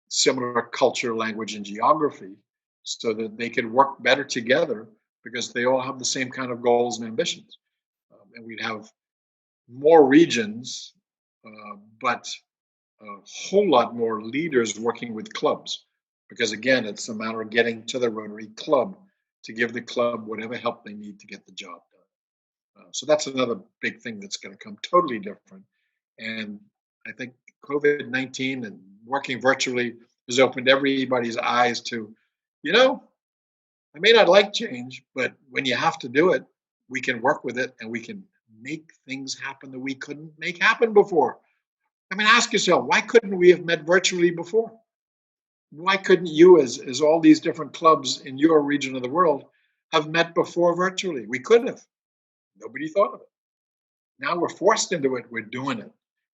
similar culture, language, and geography so that they can work better together because they all have the same kind of goals and ambitions. And we'd have more regions, but a whole lot more leaders working with clubs. Because again, it's a matter of getting to the Rotary Club to give the club whatever help they need to get the job done. So that's another big thing that's going to come totally different. And I think COVID-19 and working virtually has opened everybody's eyes to, I may not like change, but when you have to do it, we can work with it and we can make things happen that we couldn't make happen before. I mean, ask yourself, why couldn't we have met virtually before? Why couldn't you, as all these different clubs in your region of the world, have met before virtually? We could have. Nobody thought of it. Now we're forced into it. We're doing it.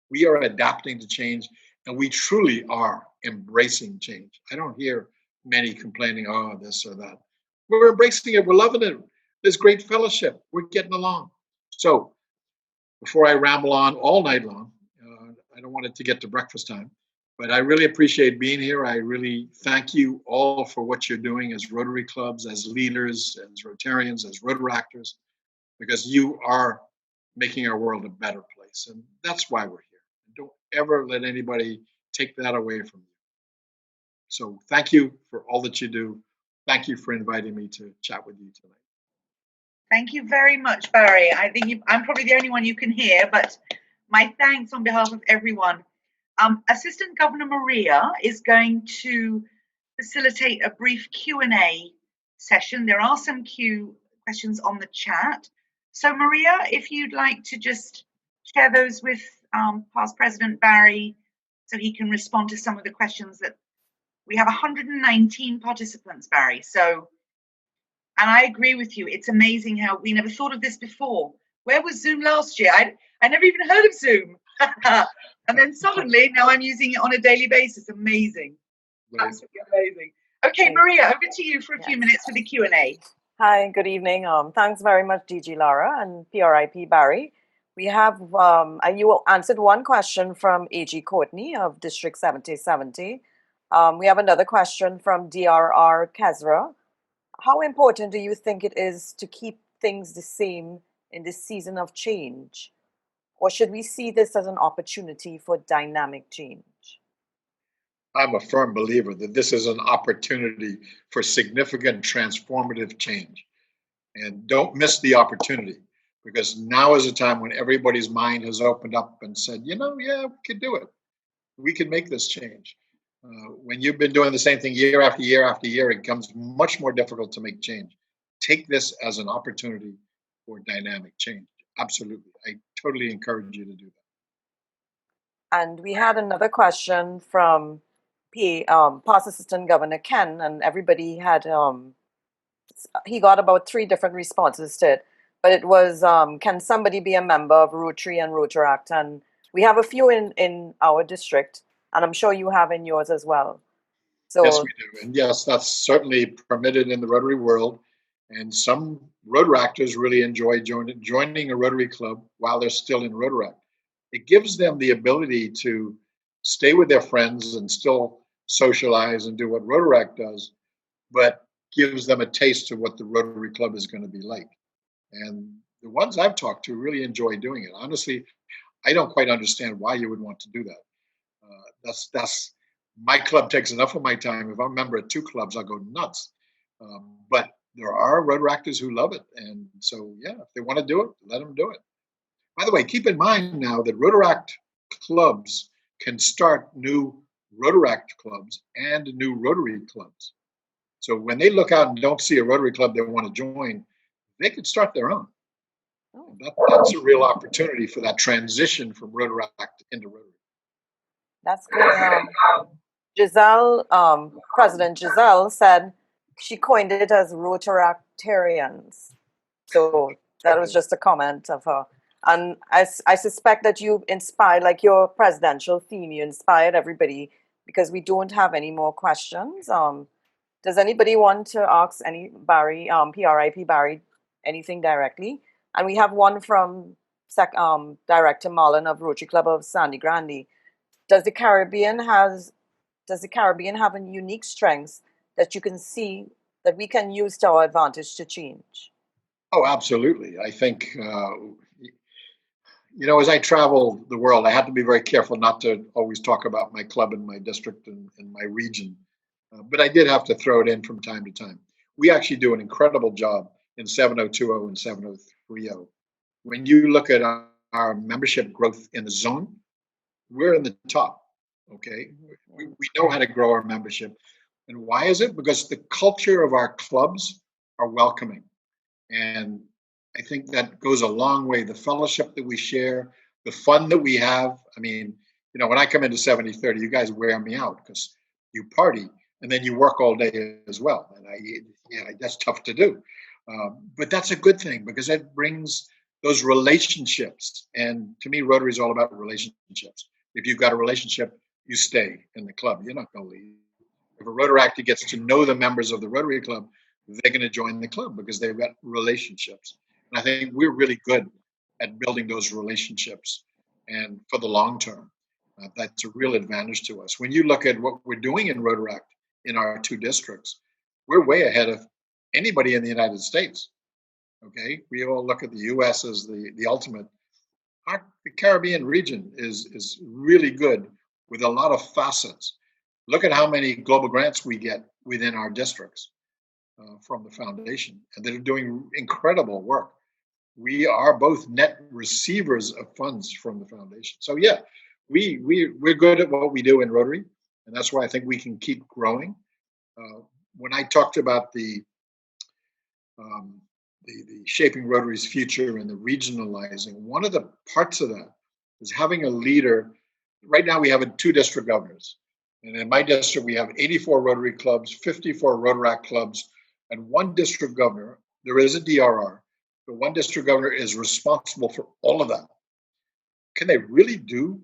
We are adapting to change, and we truly are embracing change. I don't hear many complaining, oh, this or that. We're embracing it. We're loving it. There's great fellowship. We're getting along. So before I ramble on all night long, I don't want it to get to breakfast time, but I really appreciate being here. I really thank you all for what you're doing as Rotary clubs, as leaders, as Rotarians, as Rotaractors, because you are making our world a better place. And that's why we're here. Don't ever let anybody take that away from you. So thank you for all that you do. Thank you for inviting me to chat with you tonight. Thank you very much, Barry. I think I'm probably the only one you can hear, but my thanks on behalf of everyone. Assistant Governor Maria is going to facilitate a brief Q&A session. There are some questions on the chat. So Maria, if you'd like to just share those with past President Barry so he can respond to some of the questions that we have 119 participants, Barry. So, and I agree with you. It's amazing how we never thought of this before. Where was Zoom last year? I never even heard of Zoom. And then suddenly now I'm using it on a daily basis. Amazing. Absolutely amazing. Okay, Maria, over to you for a few minutes for the Q&A. Hi, good evening. Thanks very much, DG Lara and PRIP Barry. We have, you answered one question from AG Courtney of District 7070. We have another question from DRR Kezra. How important do you think it is to keep things the same in this season of change? Or should we see this as an opportunity for dynamic change? I'm a firm believer that this is an opportunity for significant transformative change. And don't miss the opportunity, because now is a time when everybody's mind has opened up and said, yeah, we could do it. We can make this change. When you've been doing the same thing year after year after year, it becomes much more difficult to make change. Take this as an opportunity for dynamic change. Absolutely. I totally encourage you to do that. And we had another question from Past Assistant Governor Ken, and everybody had, he got about 3 different responses to it. But it was, can somebody be a member of Rotary and Rotaract? And we have a few in our district, and I'm sure you have in yours as well. So, yes, we do. And yes, that's certainly permitted in the Rotary world. And some Rotaractors really enjoy joining a Rotary club while they're still in Rotaract. It gives them the ability to stay with their friends and still socialize and do what Rotaract does, but gives them a taste of what the Rotary Club is going to be like. And the ones I've talked to really enjoy doing it. Honestly, I don't quite understand why you would want to do that. That's my club takes enough of my time. If I'm a member of 2 clubs, I'll go nuts. But there are Rotaractors who love it. And so, yeah, if they want to do it, let them do it. By the way, keep in mind now that Rotaract clubs can start new Rotaract clubs and new Rotary clubs. So when they look out and don't see a Rotary club they want to join, they could start their own. That's a real opportunity for that transition from Rotaract into Rotary. That's good. Giselle, President Giselle said she coined it as Rotaractarians. So that was just a comment of her. And I suspect that you inspired, like your presidential theme, you inspired everybody because we don't have any more questions. Does anybody want to ask any Barry, PRIP Barry, anything directly? And we have one from Director Mullen of Rotary Club of Sandy Grande. Does the Caribbean have a unique strengths that you can see that we can use to our advantage to change? Oh, absolutely. I think, as I travel the world, I have to be very careful not to always talk about my club and my district and my region. But I did have to throw it in from time to time. We actually do an incredible job in 7020 and 7030. When you look at our membership growth in the zone, we're in the top. Okay. We know how to grow our membership. And why is it? Because the culture of our clubs are welcoming. And I think that goes a long way. The fellowship that we share, the fun that we have. I mean, when I come into 7030, you guys wear me out because you party and then you work all day as well. And that's tough to do. But that's a good thing because it brings those relationships. And to me, Rotary is all about relationships. If you've got a relationship, you stay in the club. You're not going to leave. If a Rotaractor gets to know the members of the Rotary Club, they're going to join the club because they've got relationships. And I think we're really good at building those relationships. And for the long term, that's a real advantage to us. When you look at what we're doing in Rotaract in our two districts, we're way ahead of anybody in the United States. Okay, we all look at the U.S. as the ultimate. The Caribbean region is really good with a lot of facets. Look at how many global grants we get within our districts from the foundation, and they're doing incredible work. We are both net receivers of funds from the foundation. So yeah, we're good at what we do in Rotary, and that's why I think we can keep growing. When I talked about the shaping Rotary's future and the regionalizing, one of the parts of that is having a leader. Right now we have 2 district governors. And in my district, we have 84 Rotary clubs, 54 Rotaract clubs, and 1 district governor. There is a DRR, but 1 district governor is responsible for all of that. Can they really do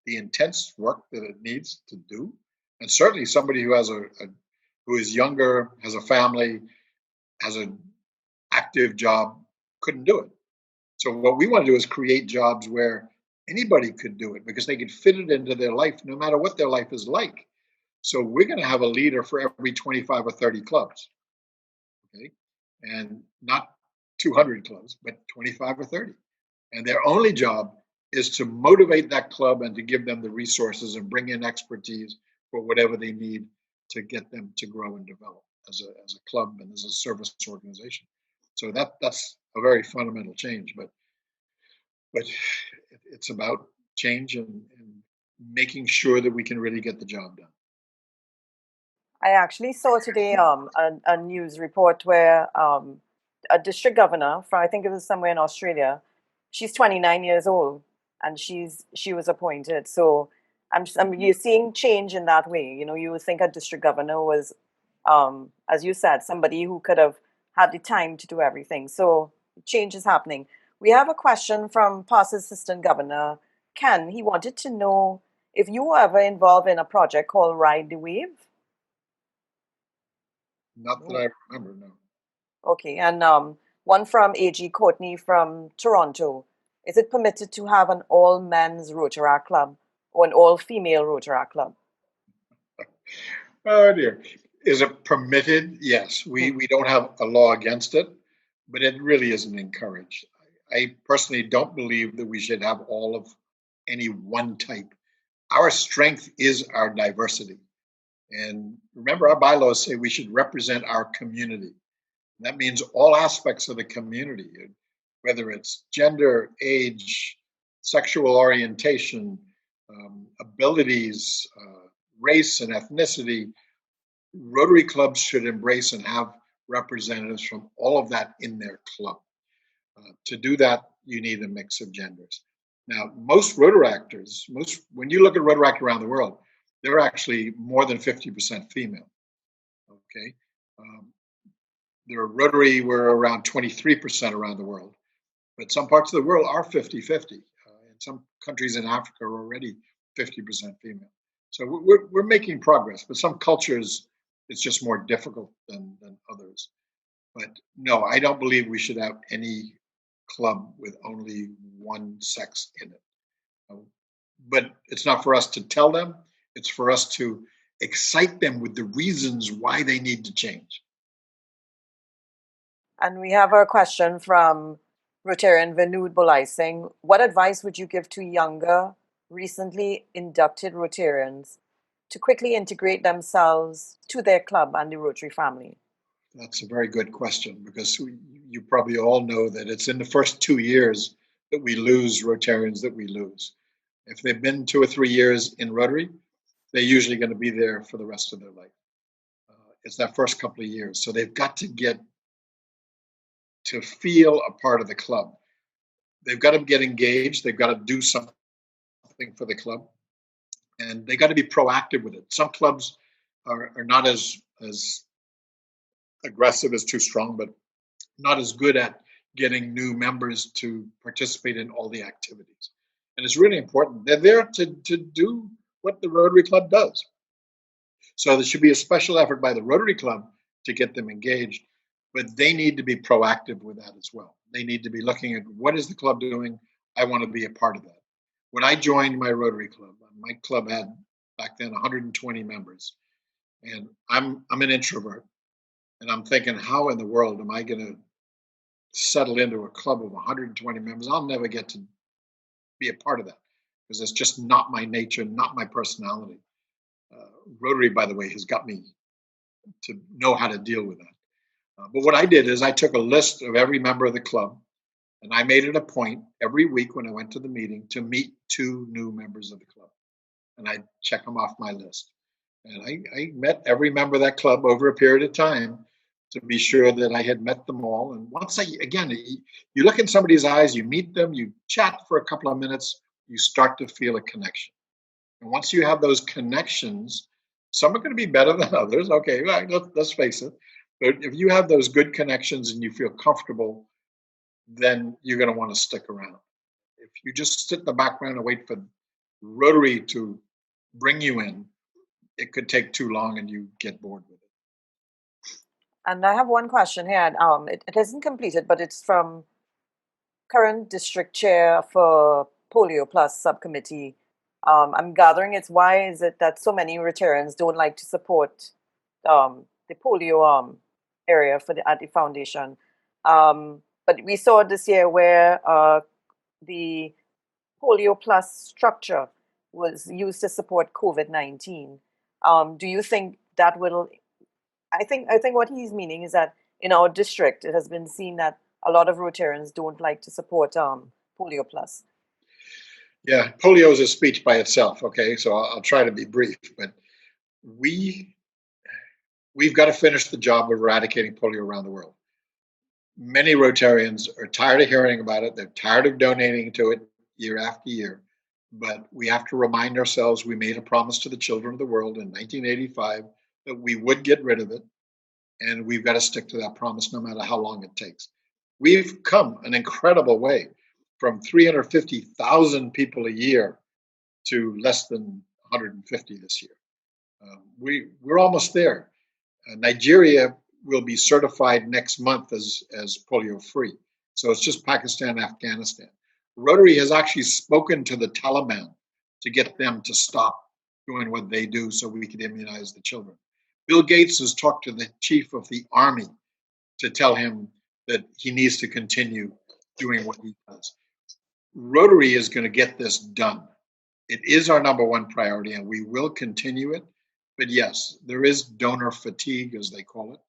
the intense work that it needs to do? And certainly somebody who has who is younger, has a family, has an active job, couldn't do it. So what we want to do is create jobs where anybody could do it because they could fit it into their life, no matter what their life is like. So we're going to have a leader for every 25 or 30 clubs, okay? And not 200 clubs, but 25 or 30. And their only job is to motivate that club and to give them the resources and bring in expertise for whatever they need to get them to grow and develop as a club and as a service organization. So that's a very fundamental change, but it's about change and making sure that we can really get the job done. I actually saw today a news report where a district governor from, I think it was somewhere in Australia, she's 29 years old and she was appointed. So you're seeing change in that way. You would think a district governor was, as you said, somebody who could have had the time to do everything. So change is happening. We have a question from past Assistant Governor Ken. He wanted to know if you were ever involved in a project called Ride the Wave. Not that I remember, no. Okay, and one from A.G. Courtney from Toronto. Is it permitted to have an all-men's Rotaract club or an all-female Rotaract club? Oh dear. Is it permitted? Yes. We don't have a law against it, but it really isn't encouraged. I personally don't believe that we should have all of any one type. Our strength is our diversity. And remember, our bylaws say we should represent our community. That means all aspects of the community, whether it's gender, age, sexual orientation, abilities, race and ethnicity. Rotary clubs should embrace and have representatives from all of that in their club. To do that, you need a mix of genders. Now, most Rotaractors, when you look at Rotaract around the world, they're actually more than 50% female. Okay. There are Rotary, we're around 23% around the world, but some parts of the world are 50-50. And some countries in Africa are already 50% female. So we're making progress, but some cultures, it's just more difficult than others. But no, I don't believe we should have any club with only one sex in it. But it's not for us to tell them, it's for us to excite them with the reasons why they need to change. And we have a question from Rotarian Vinood Bolaising. What advice would you give to younger, recently inducted Rotarians to quickly integrate themselves to their club and the Rotary family? That's a very good question, because you probably all know that it's in the first 2 years that we lose Rotarians that we lose. If they've been 2 or 3 years in Rotary, they're usually going to be there for the rest of their life. It's that first couple of years. So they've got to get to feel a part of the club. They've got to get engaged. They've got to do something for the club. And they got to be proactive with it. Some clubs are not as aggressive is too strong, but not as good at getting new members to participate in all the activities. And it's really important. They're there to do what the Rotary Club does. So there should be a special effort by the Rotary Club to get them engaged, but they need to be proactive with that as well. They need to be looking at, what is the club doing? I want to be a part of that. When I joined my Rotary Club, my club had back then 120 members, and I'm an introvert, and I'm thinking, how in the world am I going to settle into a club of 120 members? I'll never get to be a part of that, because it's just not my nature, not my personality. Rotary, by the way, has got me to know how to deal with that. But what I did is I took a list of every member of the club, and I made it a point every week when I went to the meeting to meet 2 new members of the club. And I check them off my list. And I met every member of that club over a period of time to be sure that I had met them all. And once you look in somebody's eyes, you meet them, you chat for a couple of minutes, you start to feel a connection. And once you have those connections, some are going to be better than others. Okay, let's face it. But if you have those good connections and you feel comfortable, then you're going to want to stick around. If you just sit in the background and wait for Rotary to bring you in, it could take too long and you get bored with it. And I have one question here. It isn't completed, but it's from current district chair for Polio Plus subcommittee. I'm gathering it's, why is it that so many Rotarians don't like to support the polio area at the foundation? But we saw this year where the Polio Plus structure was used to support COVID-19. Do you think that will? I think what he's meaning is that in our district, it has been seen that a lot of Rotarians don't like to support Polio Plus. Yeah, polio is a speech by itself. Okay, so I'll try to be brief, but we've got to finish the job of eradicating polio around the world. Many Rotarians are tired of hearing about it. They're tired of donating to it year after year. But we have to remind ourselves we made a promise to the children of the world in 1985 that we would get rid of it. And we've got to stick to that promise no matter how long it takes. We've come an incredible way from 350,000 people a year to less than 150 this year. We're almost there. Nigeria will be certified next month as polio free. So it's just Pakistan, Afghanistan. Rotary has actually spoken to the Taliban to get them to stop doing what they do so we can immunize the children. Bill Gates has talked to the chief of the army to tell him that he needs to continue doing what he does. Rotary is going to get this done. It is our number one priority, and we will continue it. But yes, there is donor fatigue, as they call it.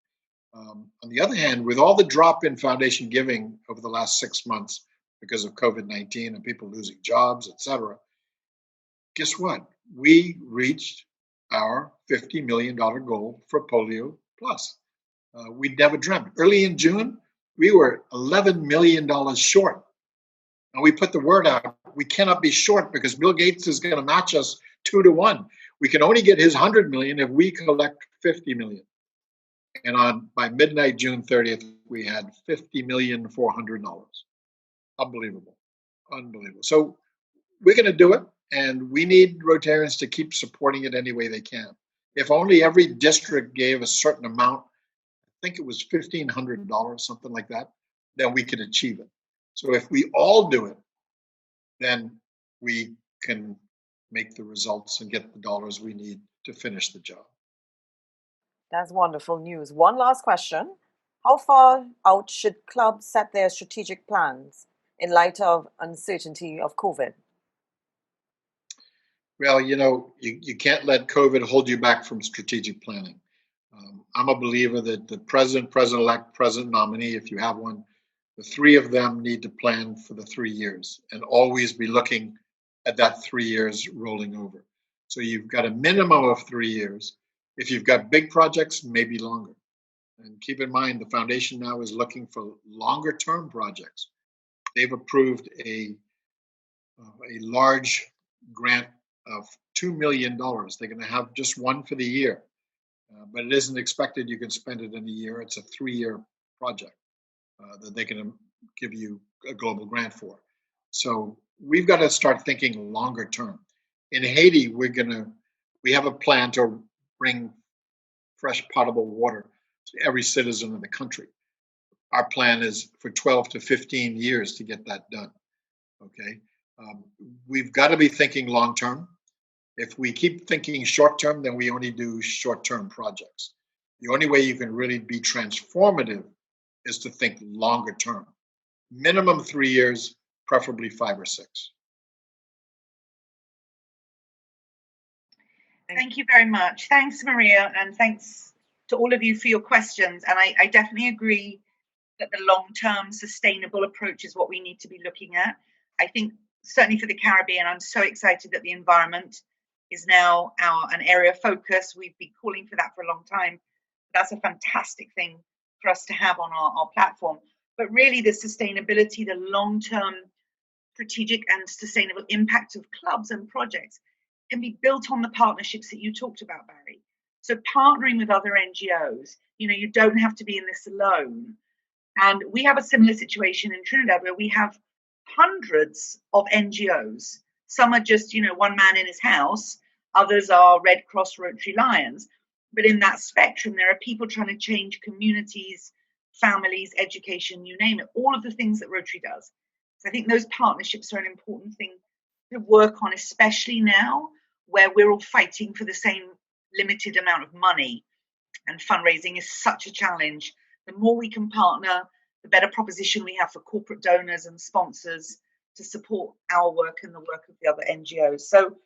On the other hand, with all the drop in foundation giving over the last 6 months because of COVID-19 and people losing jobs, etc., guess what? We reached our $50 million goal for Polio Plus. We never dreamt. Early in June, we were $11 million short. And we put the word out, we cannot be short because Bill Gates is going to match us 2 to 1. We can only get his 100 million if we collect 50 million. And by midnight, June 30th, we had $50,400,000. Unbelievable. Unbelievable. So we're going to do it, and we need Rotarians to keep supporting it any way they can. If only every district gave a certain amount, I think it was $1,500, something like that, then we could achieve it. So if we all do it, then we can make the results and get the dollars we need to finish the job. That's wonderful news. One last question. How far out should clubs set their strategic plans in light of uncertainty of COVID? Well, you can't let COVID hold you back from strategic planning. I'm a believer that the president, president-elect, president nominee, if you have one, the three of them need to plan for the 3 years and always be looking at that 3 years rolling over. So you've got a minimum of 3 years. If you've got big projects, maybe longer. And keep in mind, the foundation now is looking for longer term projects. They've approved a large grant of $2 million. They're going to have just one for the year, but it isn't expected you can spend it in a year. It's a 3-year project that they're going to give you a global grant for. So we've got to start thinking longer term. In Haiti, we have a plan to bring fresh potable water to every citizen in the country. Our plan is for 12 to 15 years to get that done. Okay, we've got to be thinking long term. If we keep thinking short term, then we only do short term projects. The only way you can really be transformative is to think longer term. Minimum 3 years, preferably 5 or 6. Thank you very much. Thanks, Maria, and thanks to all of you for your questions. And I definitely agree that the long-term sustainable approach is what we need to be looking at. I think certainly for the Caribbean, I'm so excited that the environment is now an area of focus. We've been calling for that for a long time. That's a fantastic thing for us to have on our platform. But really the sustainability, the long-term strategic and sustainable impact of clubs and projects can be built on the partnerships that you talked about, Barry. So partnering with other NGOs, you don't have to be in this alone. And we have a similar situation in Trinidad where we have hundreds of NGOs. Some are just, one man in his house. Others are Red Cross, Rotary, Lions. But in that spectrum, there are people trying to change communities, families, education, you name it, all of the things that Rotary does. So I think those partnerships are an important thing to work on, especially now where we're all fighting for the same limited amount of money, and fundraising is such a challenge. The more we can partner, the better proposition we have for corporate donors and sponsors to support our work and the work of the other NGOs. So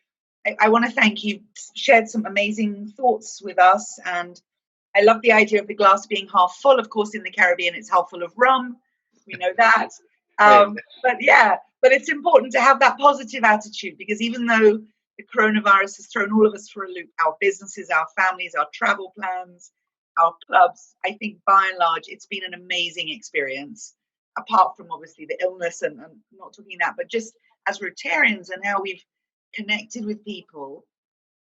I want to thank you. Shared some amazing thoughts with us, and I love the idea of the glass being half full. Of course, in the Caribbean, it's half full of rum. We know that. But it's important to have that positive attitude, because even though the coronavirus has thrown all of us for a loop, our businesses, our families, our travel plans, our clubs, I think by and large, it's been an amazing experience, apart from obviously the illness and not talking that, but just as Rotarians and how we've connected with people,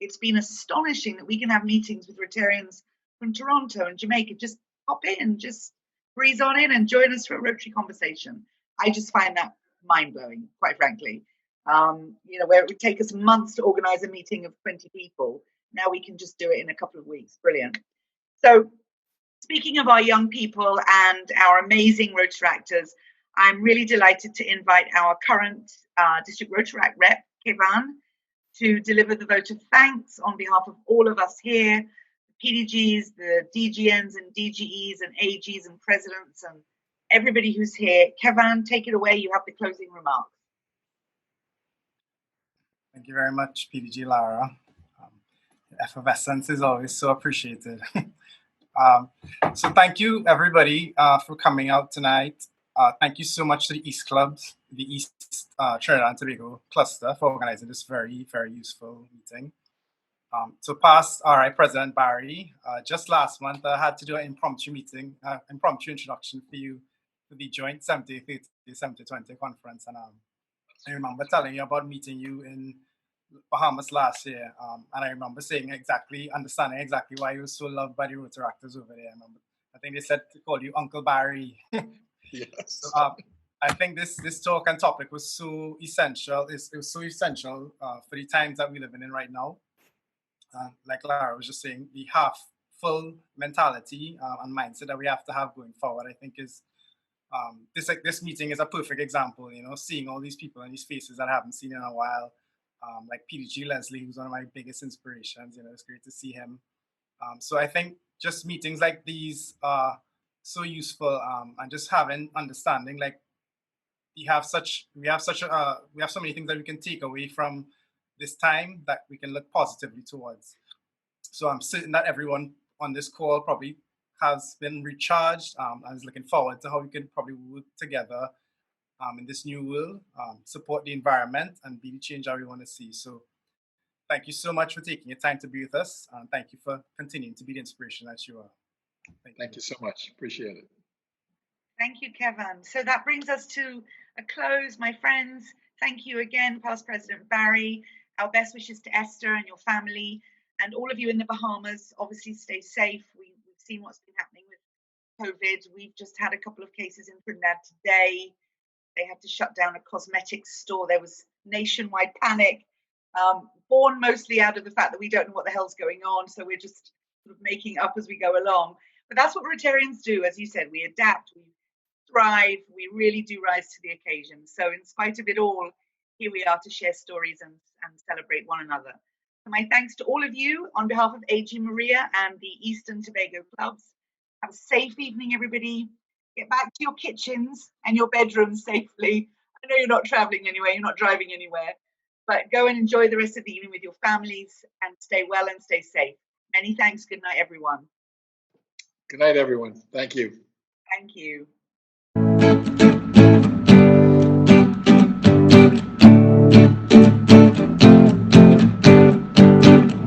it's been astonishing that we can have meetings with Rotarians from Toronto and Jamaica. Just pop in, just breeze on in and join us for a Rotary conversation. I just find that mind-blowing, quite frankly. Where it would take us months to organize a meeting of 20 people, now we can just do it in a couple of weeks. Brilliant. So speaking of our young people and our amazing Rotaractors, I'm really delighted to invite our current District Rotaract rep, Kevan, to deliver the vote of thanks on behalf of all of us here, the PDGs, the DGNs and DGEs and AGs and presidents and everybody who's here. Kevan, take it away. You have the closing remarks. Thank you very much, PDG Lara. Effervescence is always so appreciated. So thank you, everybody, for coming out tonight. Thank you so much to the East Clubs, the East Trinidad and Tobago cluster, for organizing this very, very useful meeting. So past RI President Barry, just last month I had to do an impromptu meeting, impromptu introduction for you to the joint 70-30, 70-20 conference. And I remember telling you about meeting you in Bahamas last year, and I remember understanding exactly why he was so loved by the Rotaractors over there. I think they said to call you Uncle Barry. Yes. So, I think this talk and topic was so essential. It was so essential for the times that we're living in right now. Like Lara was just saying, the half full mentality and mindset that we have to have going forward, I think is this meeting is a perfect example. Seeing all these people and these faces that I haven't seen in a while, like PDG Leslie, who's one of my biggest inspirations. It's great to see him. So I think just meetings like these are so useful, and just having understanding, like we have so many things that we can take away from this time that we can look positively towards. So I'm certain that everyone on this call probably has been recharged, and is looking forward to how we can probably work together in this new world, support the environment, and be the change that we want to see. So thank you so much for taking your time to be with us, and thank you for continuing to be the inspiration that you are. Thank you so much. Appreciate it. Thank you, Kevin. So that brings us to a close, my friends. Thank you again, Past President Barry. Our best wishes to Esther and your family, and all of you in the Bahamas. Obviously, stay safe. We've seen what's been happening with COVID. We've just had a couple of cases in Trinidad today. They had to shut down a cosmetics store. There was nationwide panic, born mostly out of the fact that we don't know what the hell's going on. So we're just sort of making up as we go along. But that's what Rotarians do. As you said, we adapt, we thrive, we really do rise to the occasion. So in spite of it all, here we are to share stories and celebrate one another. So my thanks to all of you on behalf of AG Maria and the Eastern Tobago clubs. Have a safe evening, everybody. Get back to your kitchens and your bedrooms safely. I know you're not traveling anywhere, you're not driving anywhere, but go and enjoy the rest of the evening with your families and stay well and stay safe. Many thanks. Good night, everyone. Good night, everyone. Thank you. Thank you.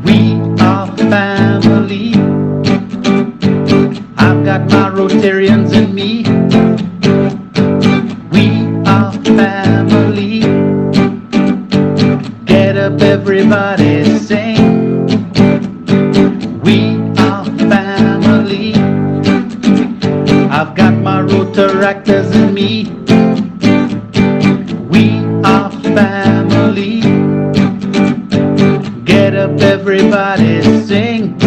We are family. I've got my Rotarians in me. We are family. Get up, everybody, sing. We are family. I've got my Rotaractors in me. We are family. Get up, everybody, sing.